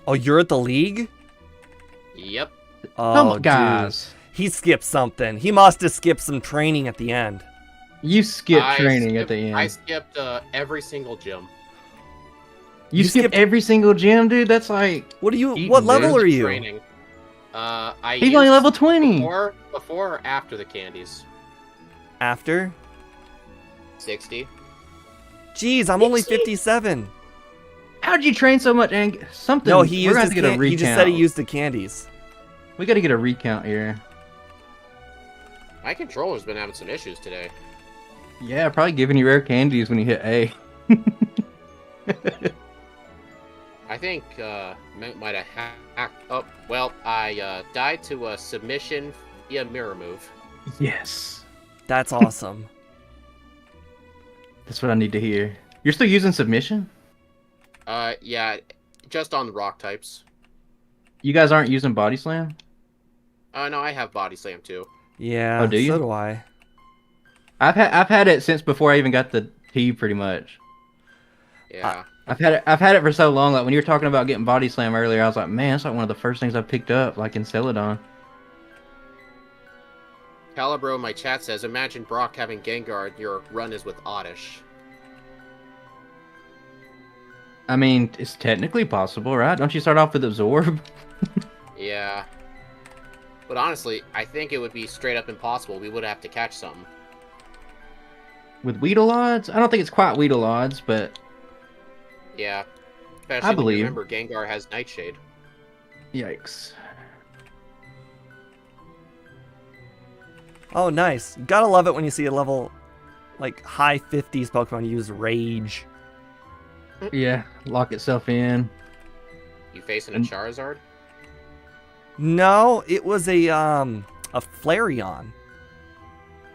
Oh, you're at the league? Yep. Oh, Come on, guys. Dude. He skipped something. He must have skipped some training at the end. You skipped training at the end. I skipped every single gym. You skipped every single gym, dude? That's like... What are you? What level are you? Training. He's only level 20. Before or after the candies? After? 60. Jeez, I'm only 57. How'd you train so much? Something. No, he used his get a recount. He just said he used the candies. We got to get a recount here. My controller's been having some issues today. Yeah, probably giving you rare candies when you hit A. I think might have hacked. Oh, well, I died to a submission via mirror move. Yes. That's awesome. That's what I need to hear. You're still using submission? Yeah, just on the rock types. You guys aren't using body slam? No, I have body slam too. Yeah, oh, do you? So do I. I've had it since before I even got the T, pretty much. Yeah. I've had it for so long. Like when you were talking about getting body slam earlier, I was like, man, that's like one of the first things I picked up, like in Celadon. Calibro in my chat says, imagine Brock having Gengar, your run is with Oddish. I mean, it's technically possible, right? Don't you start off with Absorb? Yeah. But honestly, I think it would be straight up impossible. We would have to catch something. With Weedle odds? I don't think it's quite Weedle odds, but... Yeah. Especially I believe. Remember, Gengar has Nightshade. Yikes. Oh, nice. Gotta love it when you see a level, like, high 50s Pokemon use Rage. Yeah, lock itself in. You facing a Charizard? No, it was a Flareon.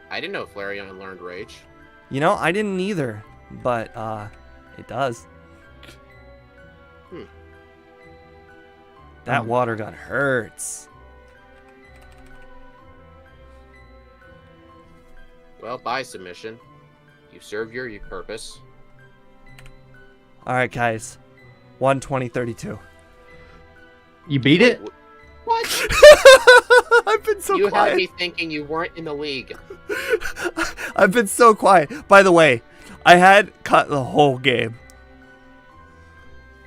I didn't know Flareon learned Rage. You know, I didn't either, but it does. That water gun hurts. Well, by submission. You served your purpose. All right, guys. 120-32. You beat it? What? I've been so you quiet. had me thinking you weren't in the league. I've been so quiet. By the way, I had cut the whole game.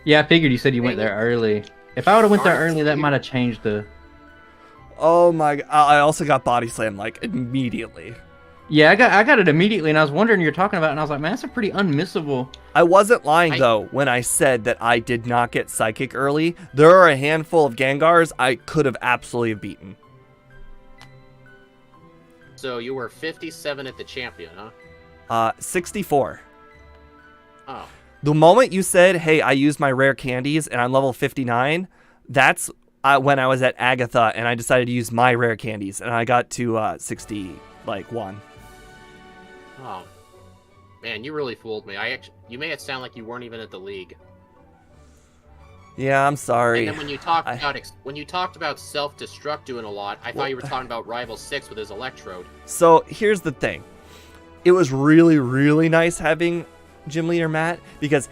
Yeah, I figured you said you went there early. If I would have went there early, that might have changed the... Oh my... I also got body slam, like, immediately. Yeah, I got it immediately, and I was wondering you're talking about it, and I was like, man, that's a pretty unmissable... I wasn't lying, though, when I said that I did not get Psychic early. There are a handful of Gengars I could have absolutely beaten. So you were 57 at the champion, huh? 64. Oh. The moment you said, hey, I used my rare candies and I'm level 59, that's when I was at Agatha and I decided to use my rare candies and I got to 61. Oh. Man, you really fooled me. You made it sound like you weren't even at the league. Yeah, I'm sorry. And then when you talked about self-destruct doing a lot, I thought you were talking about Rival 6 with his Electrode. So here's the thing. It was really, really nice having Gym Leader Matt because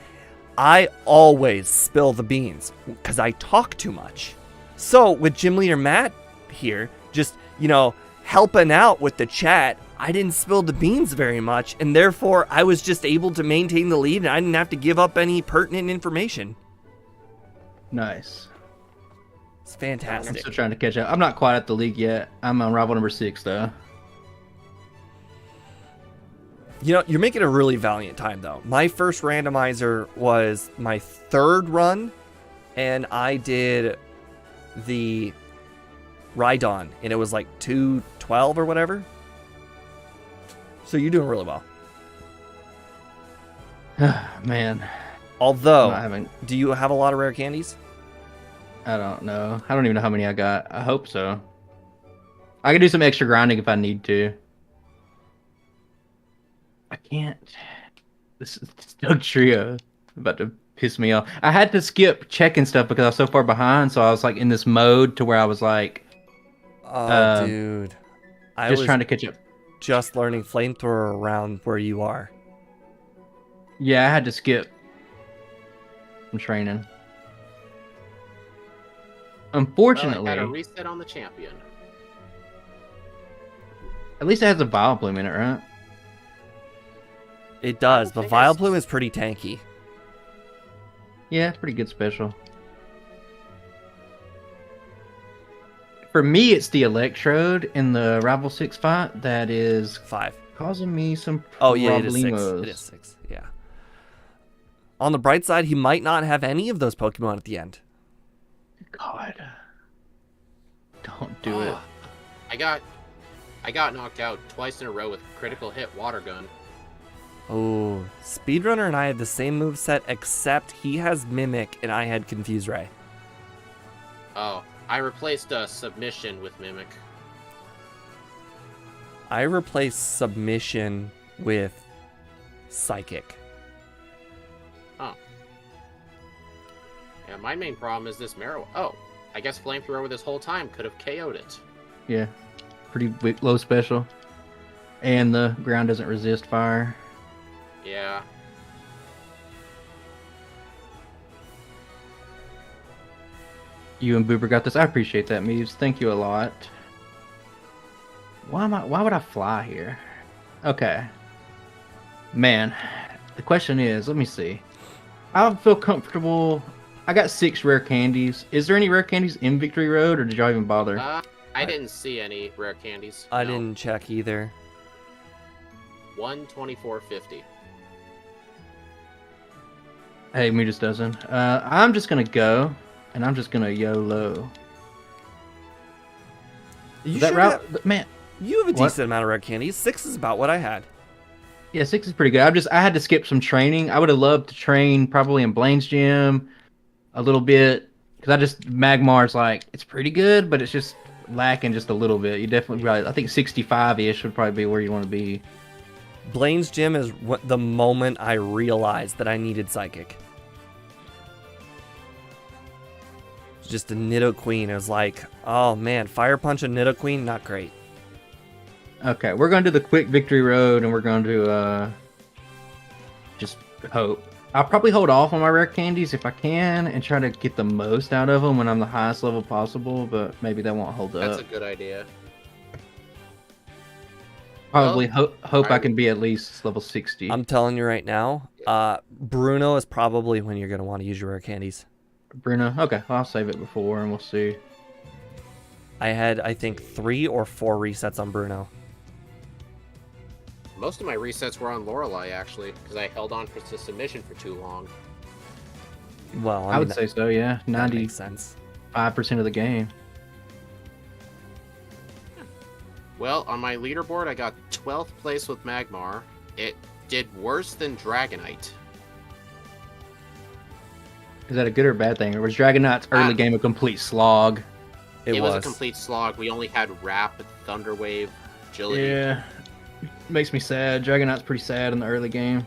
I always spill the beans because I talk too much. So with Gym Leader Matt, here, just, helping out with the chat. I didn't spill the beans very much, and therefore I was just able to maintain the lead, and I didn't have to give up any pertinent information. Nice. It's I'm fantastic. still trying to catch up. I'm not quite at the league yet. I'm on rival number 6 though. You're making a really valiant time, though. My first randomizer was my 3rd run, and I did the Rhydon, and it was like 212 or whatever. So you're doing really well. Man. Although, do you have a lot of rare candies? I don't know. I don't even know how many I got. I hope so. I can do some extra grinding if I need to. I can't. This Doug Trio about to piss me off. I had to skip checking stuff because I was so far behind, so I was like in this mode to where I was like, oh, dude. I was was trying to catch up. Just learning flamethrower around where you are. Yeah, I had to skip some training. Unfortunately, well, I had a reset on the champion. At least it has a Vileplume in it, right? It does, but Vileplume is pretty tanky. Yeah, it's pretty good special. For me, it's the Electrode in the Rival 6 fight that is 5. causing me some problemos. Oh, yeah, it is 6. It is 6, yeah. On the bright side, he might not have any of those Pokemon at the end. God. Don't do it. I got knocked out twice in a row with critical hit water gun. Oh, Speedrunner and I had the same moveset, except he has Mimic and I had Confuse Ray. Oh, I replaced Submission with Mimic. I replaced Submission with Psychic. Oh. Yeah, my main problem is this Marrow. Oh, I guess Flamethrower this whole time could have KO'd it. Yeah, pretty low special. And the ground doesn't resist fire. Yeah. You and Boober got this. I appreciate that, Meeves. Thank you a lot. Why would I fly here? Okay. Man, the question is, let me see. I feel comfortable. I got 6 rare candies. Is there any rare candies in Victory Road, or did y'all even bother? I didn't see any rare candies. I No. didn't check either. 124.50. Hey, me just doesn't. I'm just gonna go, and I'm just gonna YOLO. You That sure route, man. You have a What? decent amount of rare candies. 6 is about what I had. Yeah, 6 is pretty good. I had to skip some training. I would have loved to train probably in Blaine's gym a little bit, because Magmar's like, it's pretty good, but it's just lacking just a little bit. You definitely probably, I think 65-ish would probably be where you want to be. Blaine's Gym is the moment I realized that I needed Psychic. It's just a Nidoqueen. It was like, oh man, Fire Punch and Nidoqueen, not great. Okay, we're going to do the quick Victory Road, and we're going to just hope. I'll probably hold off on my rare candies if I can, and try to get the most out of them when I'm the highest level possible, but maybe that won't hold up. That's a good idea. Probably hope I I- can be at least level 60. I'm telling you right now, Bruno is probably when you're going to want to use your rare candies. Bruno? Okay, well, I'll save it before, and we'll see. I had, I think, 3 or 4 resets on Bruno. Most of my resets were on Lorelei, actually, because I held on to submission for too long. Well, I would say so, yeah. that makes sense. 95% of the game. Well, on my leaderboard, I got 12th place with Magmar. It did worse than Dragonite. Is that a good or bad thing? Or was Dragonite's early game a complete slog? It was was. a complete slog. We only had Rapid, Thunder Wave, Agility. Yeah. Makes me sad. Dragonite's pretty sad in the early game.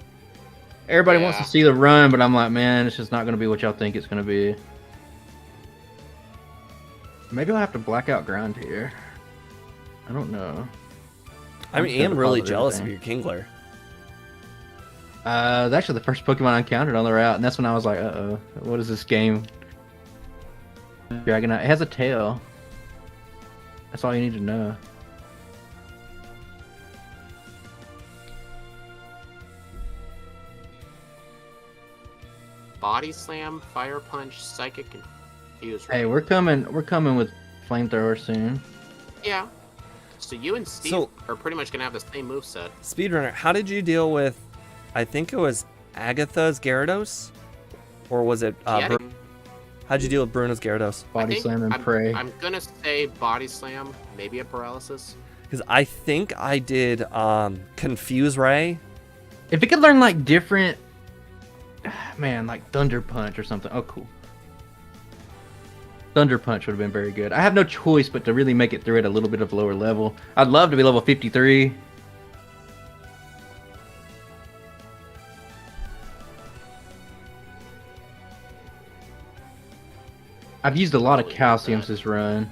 Everybody wants to Yeah. see the run, but I'm like, man, it's just not going to be what y'all think it's going to be. Maybe I'll have to Blackout grind here. I don't know. I mean, scared I'm to really follow jealous of everything. your Kingler. It's actually the first Pokemon I encountered on the route, and that's when I was like, uh-oh, what is this game? Dragonite. It has a tail. That's all you need to know. Body Slam, Fire Punch, Psychic, and Fuse Ray. Hey, we're coming with flamethrower soon. Yeah. So you and Steve are pretty much gonna have the same moveset. Speedrunner, how did you deal with, I think it was Agatha's Gyarados? Or was it, how'd you deal with Bruno's Gyarados? Body Slam and Prey. I'm gonna say Body Slam, maybe a Paralysis. Because I think I did Confuse Ray. If it could learn like different, man, like Thunder Punch or something. Oh, cool. Thunder Punch would have been very good. I have no choice but to really make it through at a little bit of lower level. I'd love to be level 53. I've used a lot of calciums this run.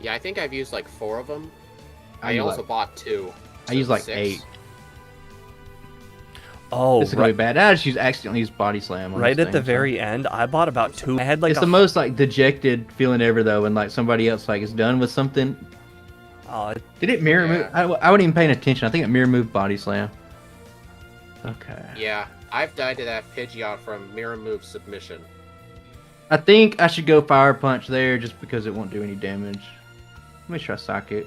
Yeah, I think I've used like 4 of them. I I use also like- bought 2. I used like 6. 8. Oh, This is gonna be bad. I just accidentally used Body Slam. On right this at the thing, so. very end, I bought about 2. I had like It's the most like dejected feeling ever though, when like somebody else like is done with something. Did it mirror move? I wasn't even paying attention. I think it mirror moved Body Slam. Okay. Yeah, I've died to that Pidgeot from Mirror Move Submission. I think I should go Fire Punch there just because it won't do any damage. Let me try Psychic.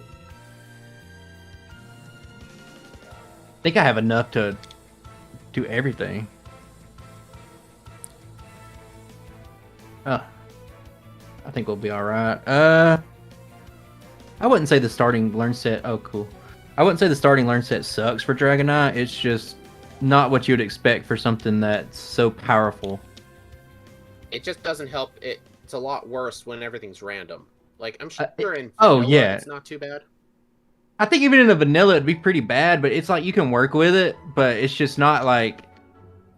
I think I have enough to do everything. Oh. I think we'll be alright. I wouldn't say the starting learn set... Oh, cool. I wouldn't say the starting learn set sucks for Dragonite. It's just not what you would expect for something that's so powerful. It just doesn't help. It's a lot worse when everything's random. Like, I'm sure in oh, vanilla, yeah. it's not too bad. I think even in the vanilla it'd be pretty bad, but it's like you can work with it, but it's just not like,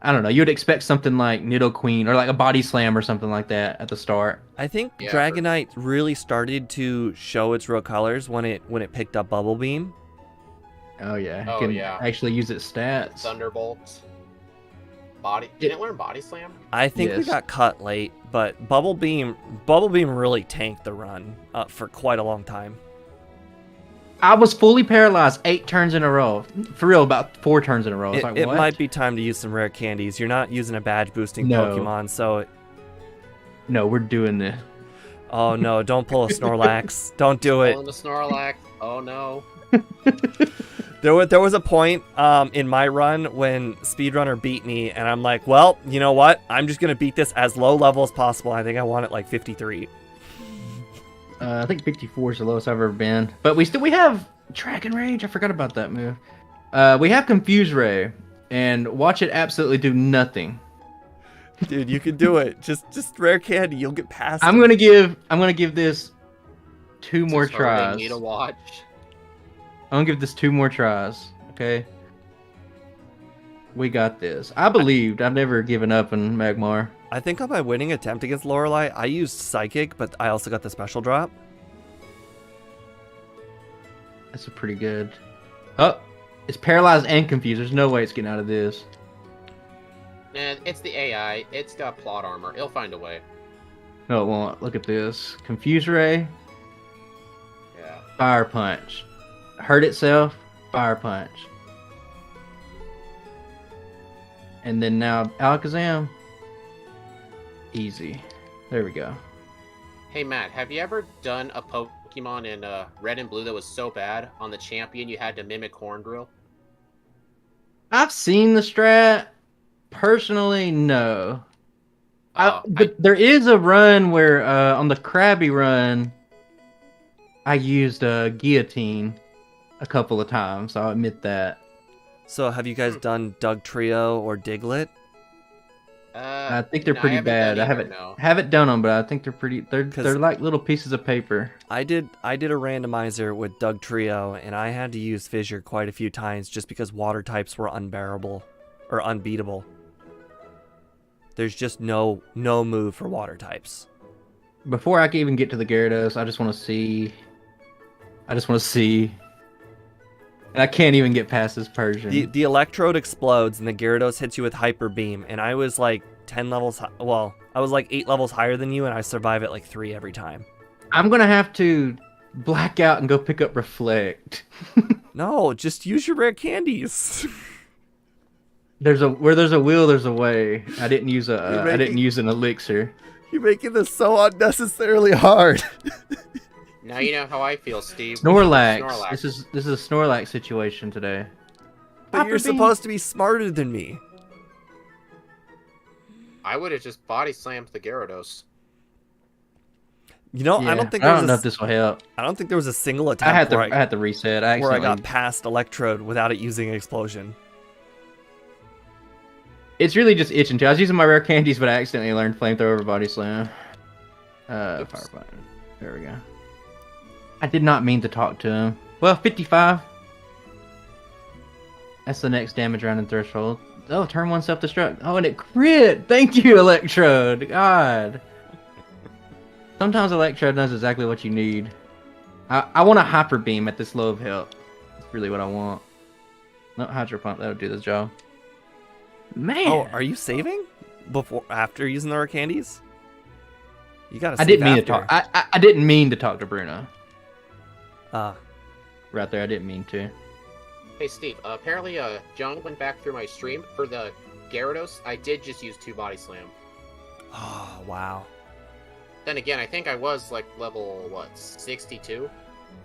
I don't know, you would expect something like Nidoqueen or like a Body Slam or something like that at the start. I think Dragonite really started to show its real colors when it picked up Bubble Beam. Oh yeah, Oh, you can yeah. actually use its stats. Thunderbolt. Did it learn Body Slam? I think we Yes. got cut late, but Bubble Beam really tanked the run for quite a long time. I was fully paralyzed 8 turns in a row. For real, about 4 turns in a row. I was like, It what? might be time to use some rare candies. You're not using a badge boosting No. Pokemon, so No, we're doing this. oh no, don't pull a Snorlax. Don't do it. Pulling the Snorlax. Oh no. There was a point in my run when Speedrunner beat me, and I'm like, well, you know what? I'm just gonna beat this as low level as possible. I think I won at like 53. I think 54 is the lowest I've ever been. But we have Dragon Rage. I forgot about that move. We have Confuse Ray, and watch it absolutely do nothing. Dude, you can do it. Just rare candy. You'll get past. I'm gonna give this 2 more Just hard, tries. They need to watch. I'm gonna give this 2 more tries. Okay. We got this. I believed. I've never given up in Magmar. I think on my winning attempt against Lorelei, I used Psychic, but I also got the special drop. That's a pretty good. Oh, it's paralyzed and confused. There's no way it's getting out of this. And it's the AI. It's got plot armor. It'll find a way. No, it won't. Look at this. Confuse Ray, Yeah. Fire Punch. Hurt itself, Fire Punch. And then now Alakazam. Easy. There we go. Hey Matt, have you ever done a Pokemon in Red and Blue that was so bad on the champion you had to mimic Horndrill? I've seen the strat. Personally, no. But there is a run where on the Krabby run, I used Guillotine a couple of times. I'll admit that. So have you guys done Doug Trio or Diglett? I think they're no, pretty I haven't bad. done I either, no. haven't done them, but I think they're pretty. They're like little pieces of paper. I did a randomizer with Doug Trio, and I had to use Fissure quite a few times just because water types were unbearable or unbeatable. There's just no move for water types. Before I can even get to the Gyarados, I just want to see. And I can't even get past this Persian. The Electrode explodes and the Gyarados hits you with Hyper Beam, and I was like 10 levels. Well, I was like 8 levels higher than you, and I survive at like 3 every time. I'm gonna have to black out and go pick up reflect. No, just use your rare candies. Where there's a will, there's a way. I didn't use You're I didn't making- use an elixir. You're making this so unnecessarily hard. Now you know how I feel, Steve. Snorlax. This is a Snorlax situation today. But you're Papa Bean. supposed to be smarter than me. I would have just body slammed the Gyarados. You know, Yeah, I don't think I there don't was know a, if this will help. I don't think there was a single I attempt had to where I had to reset. I where I accidentally. got past Electrode without it using Explosion. It's really just itching too. I was using my rare candies, but I accidentally learned flamethrower over body slam. Fire button. There we go. I did not mean to talk to him. Well, 55. That's the next damage round in threshold. Oh, turn one self-destruct. Oh, and it crit! Thank you, Electrode! God. Sometimes Electrode knows exactly what you need. I want a Hyper Beam at this low of health. That's really what I want. No, Hydro Pump, that'll do the job. Man! Oh, are you saving after using the rare candies? You gotta. I Save didn't mean after. to talk. I didn't mean to talk to Bruno. Ah, Right there, I didn't mean to. Hey, Steve. Apparently, John went back through my stream for the Gyarados. I did just use 2 body slam. oh wow. Then again, I think I was like level 62.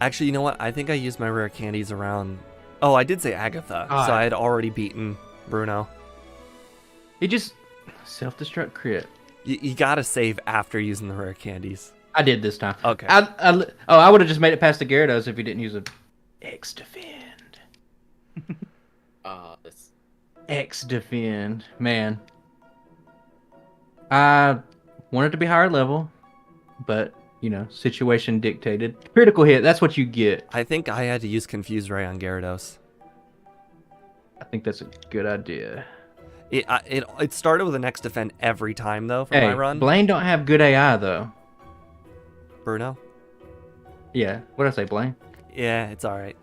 Actually, you know what? I think I used my rare candies around. Oh, I did say Agatha, Ah. so I had already beaten Bruno. He just self-destruct crit. You gotta save after using the rare candies. I did this time. Okay. I would have just made it past the Gyarados if he didn't use a X defend. This X defend, man. I wanted to be higher level, but you know, situation dictated. Critical hit. That's what you get. I think I had to use Confuse Ray on Gyarados. I think that's a good idea. It started with an X defend every time though for Hey, my run. Blaine don't have good AI though. Bruno. Yeah. What did I say, Blaine? Yeah, it's all right.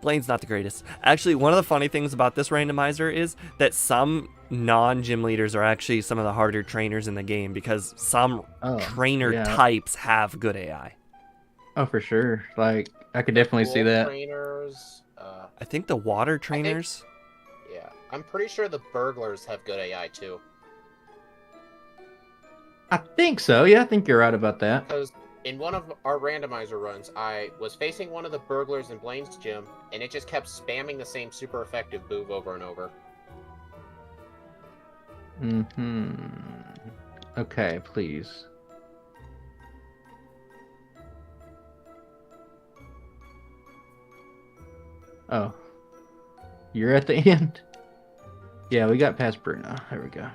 Blaine's not the greatest. Actually, one of the funny things about this randomizer is that some non-gym leaders are actually some of the harder trainers in the game because some trainer yeah. types have good AI. Oh, for sure. Like I could definitely see Pool that. Trainers. I think the water trainers. Yeah, I'm pretty sure the burglars have good AI too. I think so. Yeah, I think you're right about that. Because in one of our randomizer runs, I was facing one of the burglars in Blaine's gym, and it just kept spamming the same super effective move over and over. Okay, please. Oh. You're at the end? Yeah, we got past Bruno. There we go.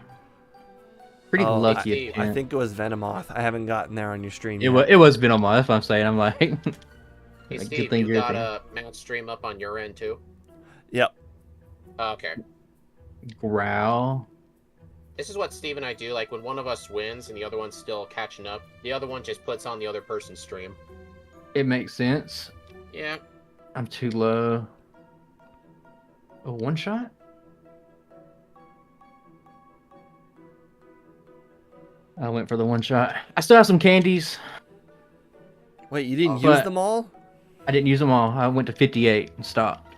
Pretty Oh, lucky. I think it was Venomoth. I haven't gotten there on your stream it yet. was been on my. That's what I'm saying. I'm like, Hey, Like, good Steve, thing you you're got there. a mount stream up on your end too? Yep. Okay. growl. This is what Steve and I do, like when one of us wins and the other one's still catching up, the other one just puts on the other person's stream. It makes sense. Yeah. I'm too low. A one shot? I went for the one shot. I still have some candies. Wait, you didn't use But- them all? I didn't use them all. I went to 58 and stopped.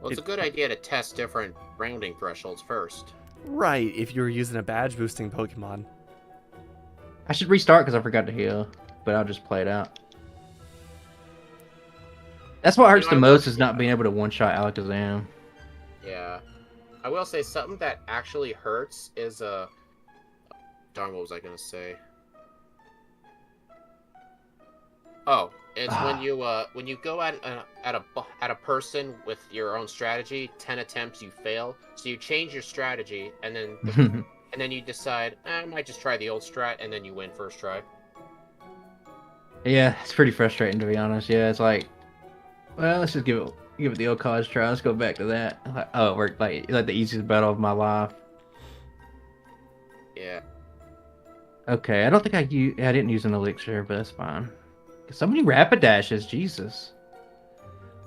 Well, it's a good idea to test different rounding thresholds first. Right, if you were using a badge boosting Pokemon. I should restart because I forgot to heal, but I'll just play it out. That's what hurts know, the I most will- is not being able to one-shot Alakazam. Yeah. I will say something that actually hurts is darn, what was I gonna say? Oh, it's when you go at a person with your own strategy, 10 attempts you fail, so you change your strategy and then and then you decide I might just try the old strat and then you win first try. Yeah, it's pretty frustrating to be honest. Yeah, it's like, well, let's just give it the old college try. Let's go back to that. Like, oh, it worked like the easiest battle of my life. Yeah. Okay, I don't think I didn't use an elixir, but that's fine. So many Rapidashes, Jesus.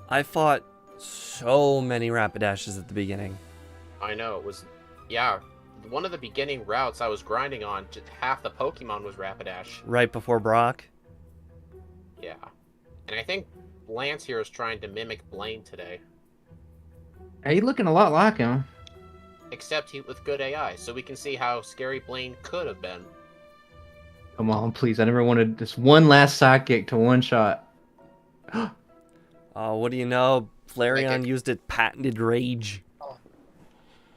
I fought so many Rapidashes at the beginning. I know, it was, yeah, one of the beginning routes I was grinding on, just half the Pokemon was Rapidash. Right before Brock. Yeah. And I think Lance here is trying to mimic Blaine today. Hey, looking a lot like him. Except he with good AI, so we can see how scary Blaine could have been. Come on, please. I never wanted this one last sidekick to one shot. What do you know? Flareon Like used its patented rage.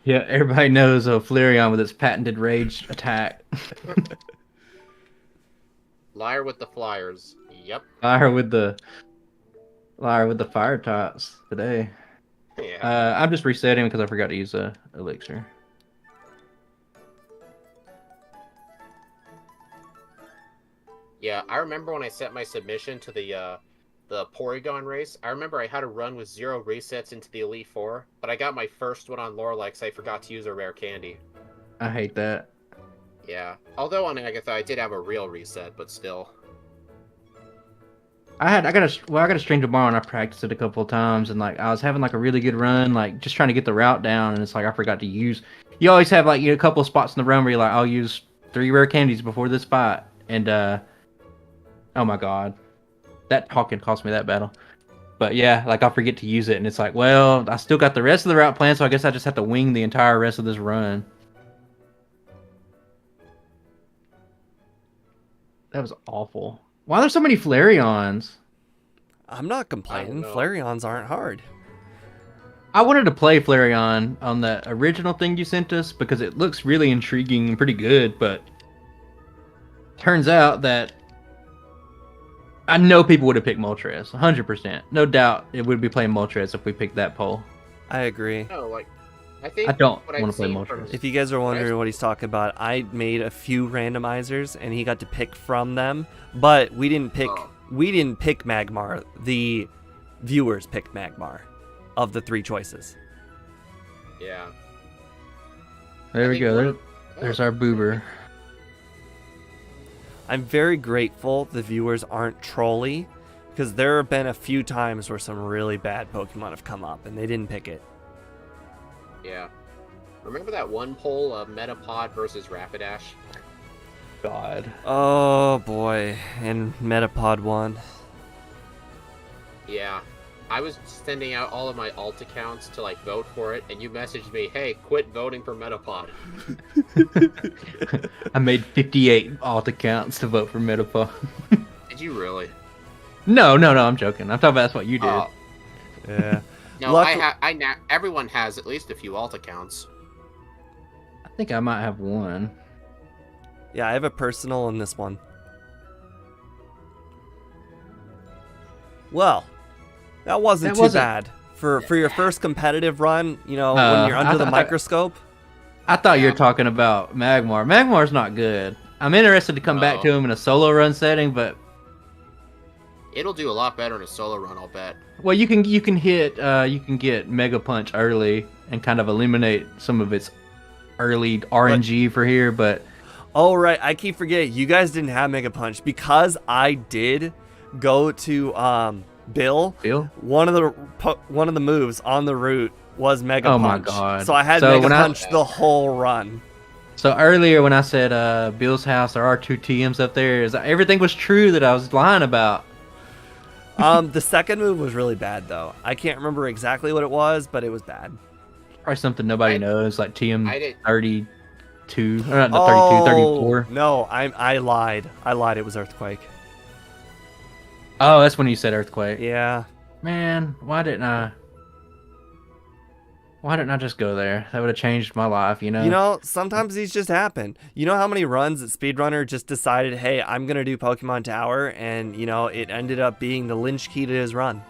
Yeah, everybody knows Flareon with its patented rage attack. Liar with the Flyers. Yep. Liar with the fire tots today. Yeah. I'm just resetting because I forgot to use a elixir. Yeah, I remember when I set my submission to the Porygon race. I remember I had to run with 0 resets into the Elite Four, but I got my first one on Lorelei because I forgot to use a rare candy. I hate that. Yeah. Although on Agatha I did have a real reset, but still. I got a Stranger Bar and I practiced it a couple of times, and like I was having like a really good run, like just trying to get the route down, and it's like I forgot to use. You always have like a couple of spots in the run where you're like, I'll use 3 rare candies before this spot, and oh my god, that talking cost me that battle. But yeah, like I'll forget to use it, and it's like, well, I still got the rest of the route planned, so I guess I just have to wing the entire rest of this run. That was awful. Why are there so many Flareons? I'm not complaining. know. Flareons aren't hard. I wanted to play Flareon on the original thing you sent us because it looks really intriguing and pretty good, but turns out that I know people would have picked Moltres, 100%. No doubt it would be playing Moltres if we picked that poll. I agree. No, like I think I don't what want I've to play seen Moltres. from- If you guys are wondering what he's talking about, I made a few randomizers and he got to pick from them, but we didn't pick Magmar. The viewers picked Magmar of the 3 choices. Yeah. There I we think go. There's our boober. I'm very grateful the viewers aren't trolly, because there have been a few times where some really bad Pokemon have come up and they didn't pick it. Yeah. Remember that one poll of Metapod versus Rapidash? God. Oh boy, and Metapod won. Yeah. I was sending out all of my alt accounts to like vote for it, and you messaged me, "Hey, quit voting for Metapod." I made 58 alt accounts to vote for Metapod. Did you really? No, I'm joking. I'm talking about that's what you did. Oh, Yeah. no, everyone has at least a few alt accounts. I think I might have one. Yeah, I have a personal in this one. Well, that wasn't too bad. For your first competitive run, you know, when you're under the microscope. I thought you were talking about Magmar. Magmar's not good. I'm interested to come back to him in a solo run setting, but It'll do a lot better in a solo run, I'll bet. well, you can get Mega Punch early and kind of eliminate some of its early RNG for here, but Oh right, I keep forgetting. You guys didn't have Mega Punch because I did go to Bill. One of the moves on the route was Mega Punch. Oh my god! So I had Mega Punch the whole run. So earlier when I said Bill's house, there are 2 TMs up there. Everything was true that I was lying about. The second move was really bad though. I can't remember exactly what it was, but it was bad. Probably something nobody knows, like TM I did- 32, or not 32, 34. No, I lied. It was Earthquake. Oh, that's when you said Earthquake. Yeah. Man, why didn't I just go there? That would have changed my life, you know? You know, sometimes these just happen. You know how many runs that Speedrunner just decided, hey, I'm going to do Pokemon Tower, and, you know, it ended up being the lynch key to his run.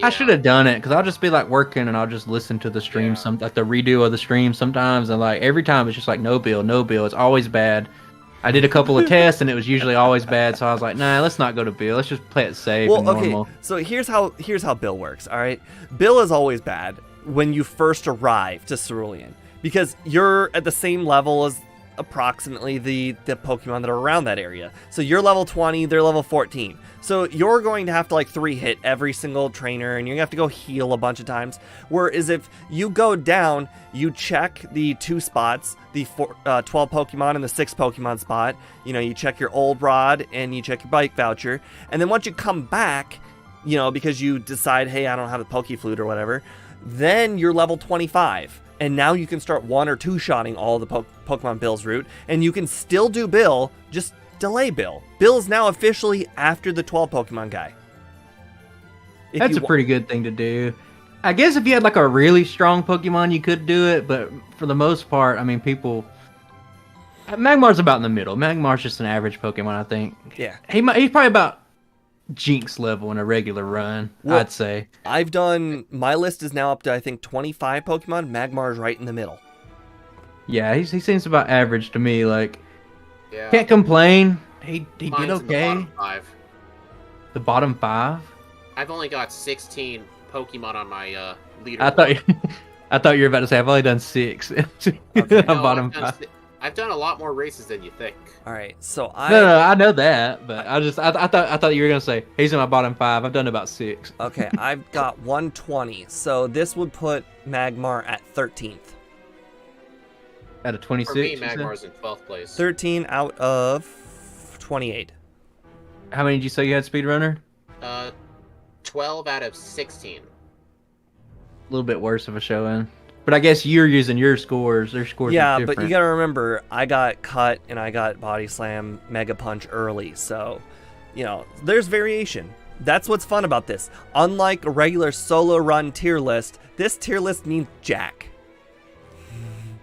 I should have done it, because I'll just be like working and I'll just listen to the stream, like the redo of the stream sometimes, and like every time it's just like no bill. It's always bad. I did a couple of tests and it was usually always bad, so I was like, nah, let's not go to Bill. Let's just play it safe and normal. Okay, so here's how Bill works, all right? Bill is always bad when you first arrive to Cerulean, because you're at the same level as approximately the Pokemon that are around that area. So you're level 20, they're level 14. So you're going to have to like 3-hit every single trainer, and you're gonna have to go heal a bunch of times. Whereas if you go down, you check the 2 spots, the 12 Pokemon and the 6 Pokemon spot. You know, you check your old rod and you check your bike voucher, and then once you come back, you know, because you decide, hey, I don't have the Pokeflute or whatever, then you're level 25. And now you can start 1 or 2-shotting all the Pokemon Bill's route, and you can still do Bill, just delay Bill. Bill is now officially after the 12 Pokemon guy. That's a pretty good thing to do. I guess if you had like a really strong Pokemon, you could do it, but for the most part, I mean, people... Magmar's about in the middle. Magmar's just an average Pokemon, I think. Yeah. He's probably about Jinx level in a regular run, well, I'd say. I've done... My list is now up to, I think, 25 Pokemon. Magmar's right in the middle. Yeah, he seems about average to me. Like, yeah. Can't complain. He did Mine's okay. in the bottom 5. The bottom 5? I've only got 16 Pokemon on my leader. I thought you were about to say I've only done 6. Okay. No, Bottom 5. I've done a lot more races than you think. All right, so No, I know that, but I thought you were gonna say he's in my bottom 5. I've done about 6. Okay, I've got 120, so this would put Magmar at 13th. Out of 26? For me, Magmar's in 12th place. 13 out of 28. How many did you say you had, Speedrunner? 12 out of 16. A little bit worse of a showing. But I guess you're using your scores. Their scores are different. But you gotta remember, I got cut and I got Body Slam Mega Punch early, so, you know, there's variation. That's what's fun about this. Unlike a regular solo run tier list, this tier list means jack.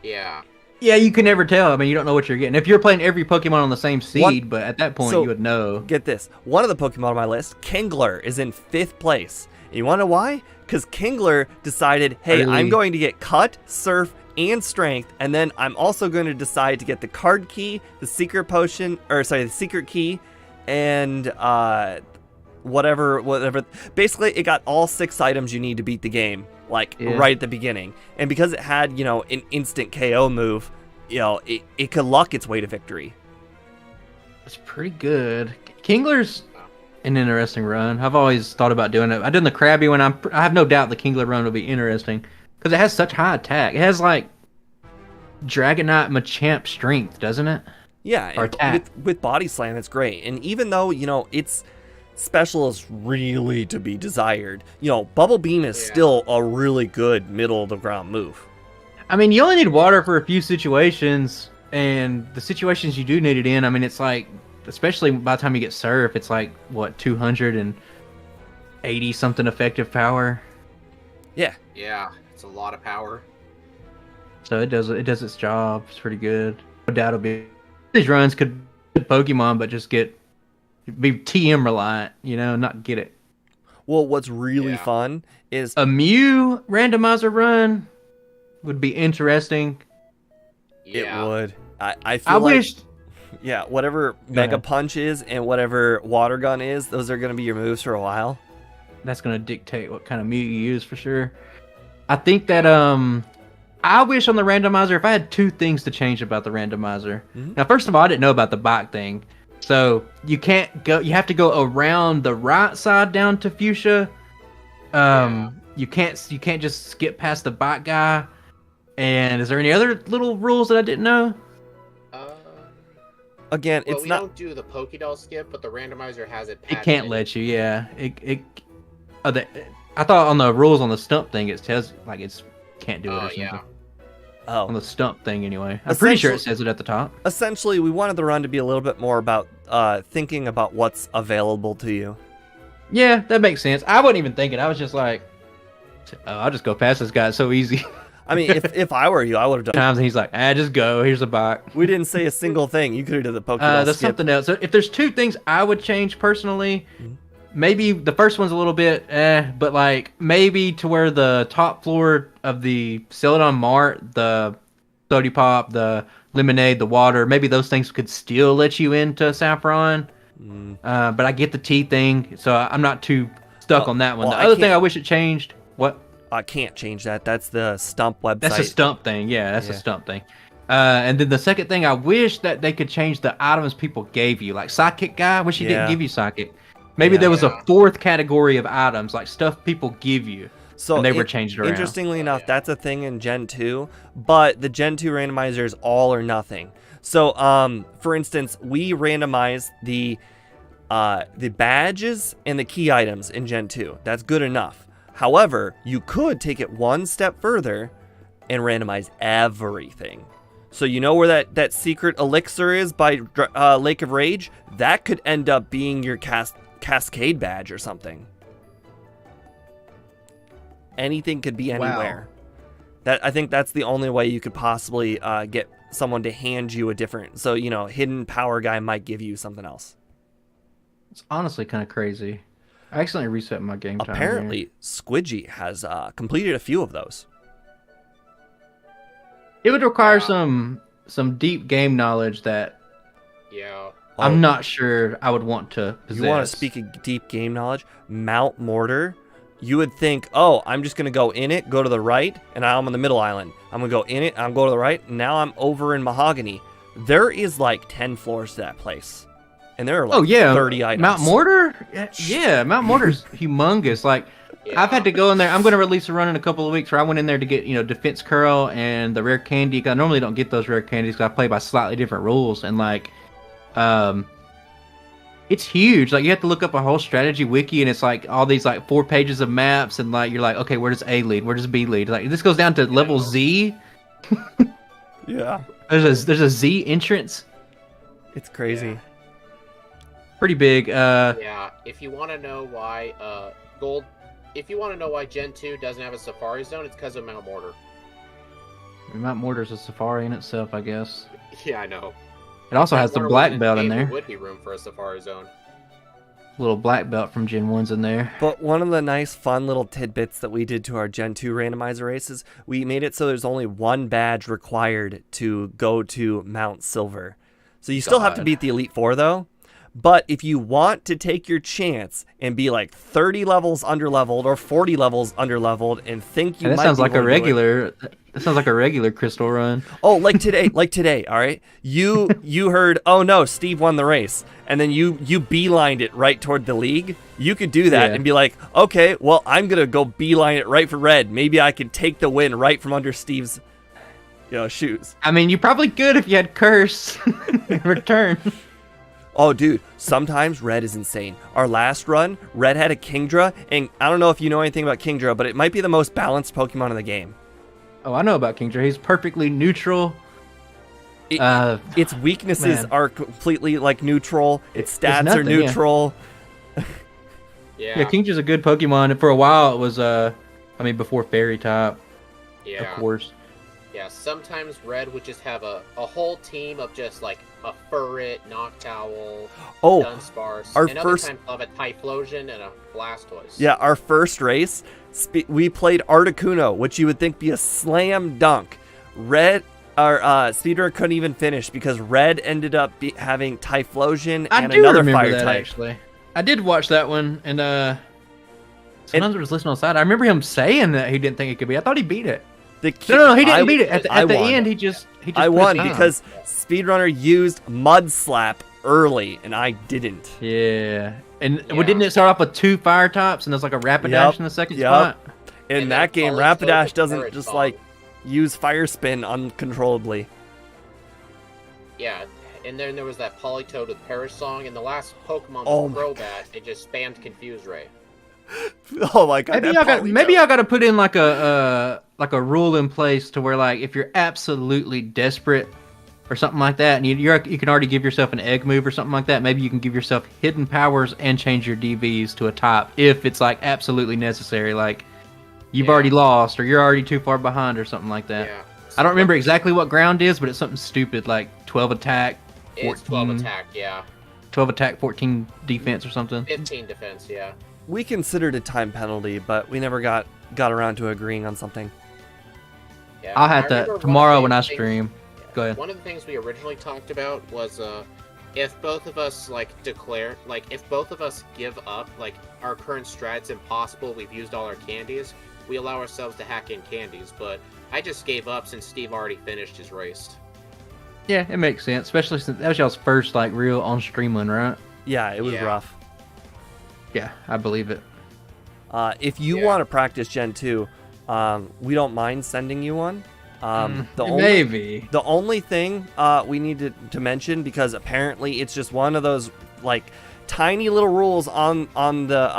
Yeah. Yeah, you can never tell. I mean, you don't know what you're getting. If you're playing every Pokemon on the same seed, but at that point you would know. Get this. One of the Pokemon on my list, Kingler, is in 5th place. And you wanna know why? Because Kingler decided, hey, I'm going to get Cut, Surf, and Strength, and then I'm also going to decide to get the card key, the secret potion, the secret key, and whatever. Basically, it got all 6 items you need to beat the game, right at the beginning. And because it had, you know, an instant KO move, you know, it could luck its way to victory. It's pretty good. Kingler's an interesting run. I've always thought about doing it. I've done the Krabby one. I have no doubt the Kingler run will be interesting because it has such high attack. It has like Dragonite Machamp strength, doesn't it? Yeah, or attack. With Body Slam, it's great. And even though, you know, its special is really to be desired, you know, Bubble Beam is still a really good middle of the ground move. I mean, you only need water for a few situations, and the situations you do need it in, I mean, it's like, especially by the time you get Surf, it's like, what, 280 something effective power? Yeah. Yeah, it's a lot of power. So it does its job. It's pretty good. No doubt it'll be... These runs could be Pokemon, but just be TM reliant, you know, not get it. Well, what's really fun is... A Mew randomizer run would be interesting. Yeah. It would. I feel wished... Yeah, whatever Mega Punch is and whatever Water Gun is, those are going to be your moves for a while. That's going to dictate what kind of Mew you use for sure. I think that, I wish on the randomizer, if I had 2 things to change about the randomizer. Mm-hmm. Now, first of all, I didn't know about the bike thing. So, you have to go around the right side down to Fuchsia. You can't just skip past the bike guy. And is there any other little rules that I didn't know? Again, well, it's we not... don't do the Pokédoll skip, but the randomizer has it. It can't let you, yeah. I thought on the rules on the stump thing it says like it's can't do it or something. Yeah. Oh. On the stump thing anyway. I'm pretty sure it says it at the top. Essentially, we wanted the run to be a little bit more about thinking about what's available to you. Yeah, that makes sense. I wasn't even thinking. I was just like, I'll just go past this guy. It's so easy. I mean, if I were you, I would have done. Times and he's like, just go. Here's the bike. We didn't say a single thing. You could have done the Pokemon That's skip. something else. So if there's 2 things I would change personally, maybe the first one's a little bit but like maybe to where the top floor of the Celadon Mart, the Sody Pop, the Lemonade, the water, maybe those things could still let you into Saffron. But I get the tea thing, so I'm not too stuck on that one. The other thing I wish it changed, what? I can't change that. That's the Stump website. That's a Stump thing. Yeah, that's a Stump thing. And then the second thing, I wish that they could change the items people gave you. Like Sidekick guy, I wish he didn't give you Sidekick. Maybe there was a fourth category of items, like stuff people give you. So and they were changed around. Interestingly enough, that's a thing in Gen 2, but the Gen 2 randomizer is all or nothing. So, for instance, we randomized the badges and the key items in Gen 2. That's good enough. However, you could take it one step further and randomize everything. So you know where that secret elixir is by Lake of Rage? That could end up being your Cascade badge or something. Anything could be anywhere. Wow. I think that's the only way you could possibly get someone to hand you a different. So, hidden power guy might give you something else. It's honestly kind of crazy. I accidentally reset my game time. Apparently, Squidgy has completed a few of those. It would require some deep game knowledge that I'm not sure I would want to possess. You want to speak of deep game knowledge? Mount Mortar. You would think, oh, I'm just going to go in it, go to the right, and now I'm on the middle island. I'm going to go in it, I'm going to the right, and now I'm over in Mahogany. There is like 10 floors to that place. And there are like 30 items. Mount Mortar? Yeah, Mount Mortar's humongous. Like, I've had to go in there. I'm going to release a run in a couple of weeks where I went in there to get, Defense Curl and the rare candy. 'Cause I normally don't get those rare candies because I play by slightly different rules. And like, it's huge. Like, you have to look up a whole strategy wiki, and it's like all these like 4 pages of maps, and like you're like, okay, where does A lead? Where does B lead? Like, this goes down to level Z. Yeah. There's a Z entrance. It's crazy. Yeah. Pretty big. If you want to know why if you want to know why Gen 2 doesn't have a Safari Zone, it's because of Mount Mortar. Mount Mortar's a safari in itself, I guess. Yeah, I know. It also has the black belt in there. There would be room for a Safari Zone. Little black belt from Gen 1's in there. But one of the nice, fun little tidbits that we did to our Gen 2 randomizer races, we made it so there's only one badge required to go to Mount Silver. So you still have to beat the Elite Four, though. But if you want to take your chance and be like 30 levels underleveled or 40 levels underleveled and think you might sounds like a regular. That sounds like a regular crystal run. Oh, like today, all right? You heard, oh no, Steve won the race. And then you beelined it right toward the league. You could do that and be like, okay, well, I'm going to go beeline it right for red. Maybe I can take the win right from under Steve's shoes. I mean, you probably could if you had Curse in return. Oh, dude, sometimes red is insane. Our last run, red had a Kingdra, and I don't know if you know anything about Kingdra, but it might be the most balanced Pokemon in the game. Oh, I know about Kingdra. He's perfectly neutral. Its weaknesses are completely like neutral. Its stats are neutral. Yeah, Kingdra's a good Pokemon. And for a while, it was before Fairy type. Yeah. Of course. Yeah, sometimes red would just have a whole team of just like a Furret, Noctowl, Dunsparce, and other times they'll have a Typhlosion and a Blastoise. Yeah, our first race, we played Articuno, which you would think be a slam dunk. Our speedrunner couldn't even finish because red ended up having Typhlosion and another fire type. Actually, I did watch that one, and sometimes I was listening on the side. I remember him saying that he didn't think it could be. I thought he beat it. No, he didn't beat it. At the end, he just I won because speedrunner used Mud Slap early, and I didn't. Yeah. And didn't it start off with 2 fire types, and there's like a Rapidash in the second spot? In that game, Rapidash doesn't just like use Fire Spin uncontrollably. Yeah, and then there was that Politoed with Perish Song, and the last Pokemon was Crobat. It just spammed Confuse Ray. Oh my god! Maybe I got to put in like a rule in place to where like if you're absolutely desperate or something like that, and you can already give yourself an egg move or something like that. Maybe you can give yourself hidden powers and change your DVs to a top if it's like absolutely necessary. Like you've already lost or you're already too far behind or something like that. Yeah. I don't remember exactly what ground is, but it's something stupid like 12 attack. 14, it's 12 attack, yeah. 12 attack, 14 defense or something. 15 defense, yeah. We considered a time penalty, but we never got around to agreeing on something. Yeah, I'll have to tomorrow when I stream. Go ahead. One of the things we originally talked about was if both of us if both of us give up our current strat's impossible, we've used all our candies, we allow ourselves to hack in candies. But I just gave up since Steve already finished his race. Yeah, it makes sense, especially since that was y'all's first like real on-stream one, right? Yeah, it was Yeah. rough. Yeah, I believe it. If you Yeah. want to practice Gen 2, we don't mind sending you one. Maybe. The only thing we need to mention, because apparently it's just one of those like tiny little rules on the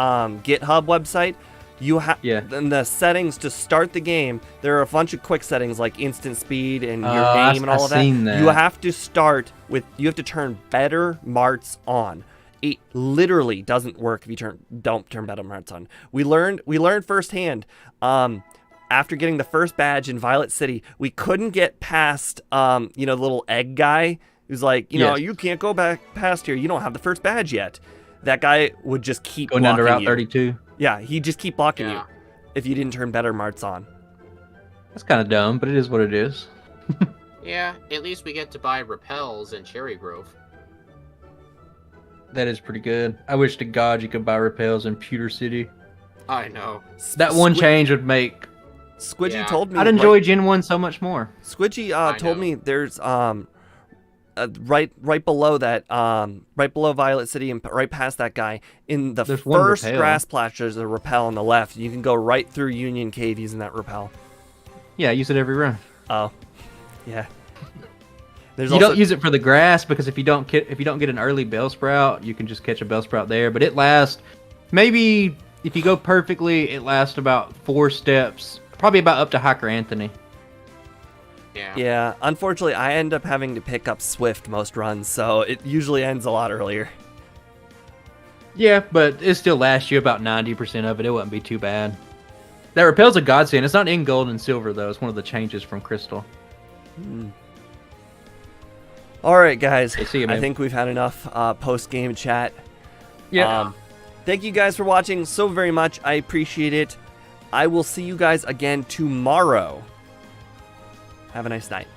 GitHub website. You have in the settings to start the game. There are a bunch of quick settings like instant speed and your name and all of that. You have to start with. You have to turn better marts on. It literally doesn't work if you don't turn better marts on. We learned firsthand. After getting the first badge in Violet City, we couldn't get past the little egg guy who's like, you can't go back past here. You don't have the first badge yet. That guy would just keep going down to blocking Route you. 32. Yeah, he'd just keep blocking you Yeah. if you didn't turn better marts on. That's kind of dumb, but it is what it is. Yeah, at least we get to buy repels in Cherry Grove. That is pretty good. I wish to God you could buy repels in Pewter City. I know. That one change would make. Squidgy Yeah. told me. I'd enjoy Gen 1 so much more. Squidgy I told know. me there's right below that right below Violet City and right past that guy in the There's one first rappel. grass patch. There's a rappel on the left. You can go right through Union Cave using that rappel. Yeah, I use it every run. Oh, yeah. There's You also, don't use it for the grass because if you don't get an early Bellsprout, you can just catch a Bellsprout there. But it lasts maybe if you go perfectly, it lasts about 4 steps, probably about up to Hiker Anthony. Yeah. Yeah, unfortunately, I end up having to pick up Swift most runs, so it usually ends a lot earlier. Yeah, but it still lasts you about 90% of it. It wouldn't be too bad. That repel's a godsend. It's not in gold and silver though. It's one of the changes from Crystal. All right, guys. Hey, see you, I man. think we've had enough post-game chat. Yeah. Thank you guys for watching so very much. I appreciate it. I will see you guys again tomorrow. Have a nice night.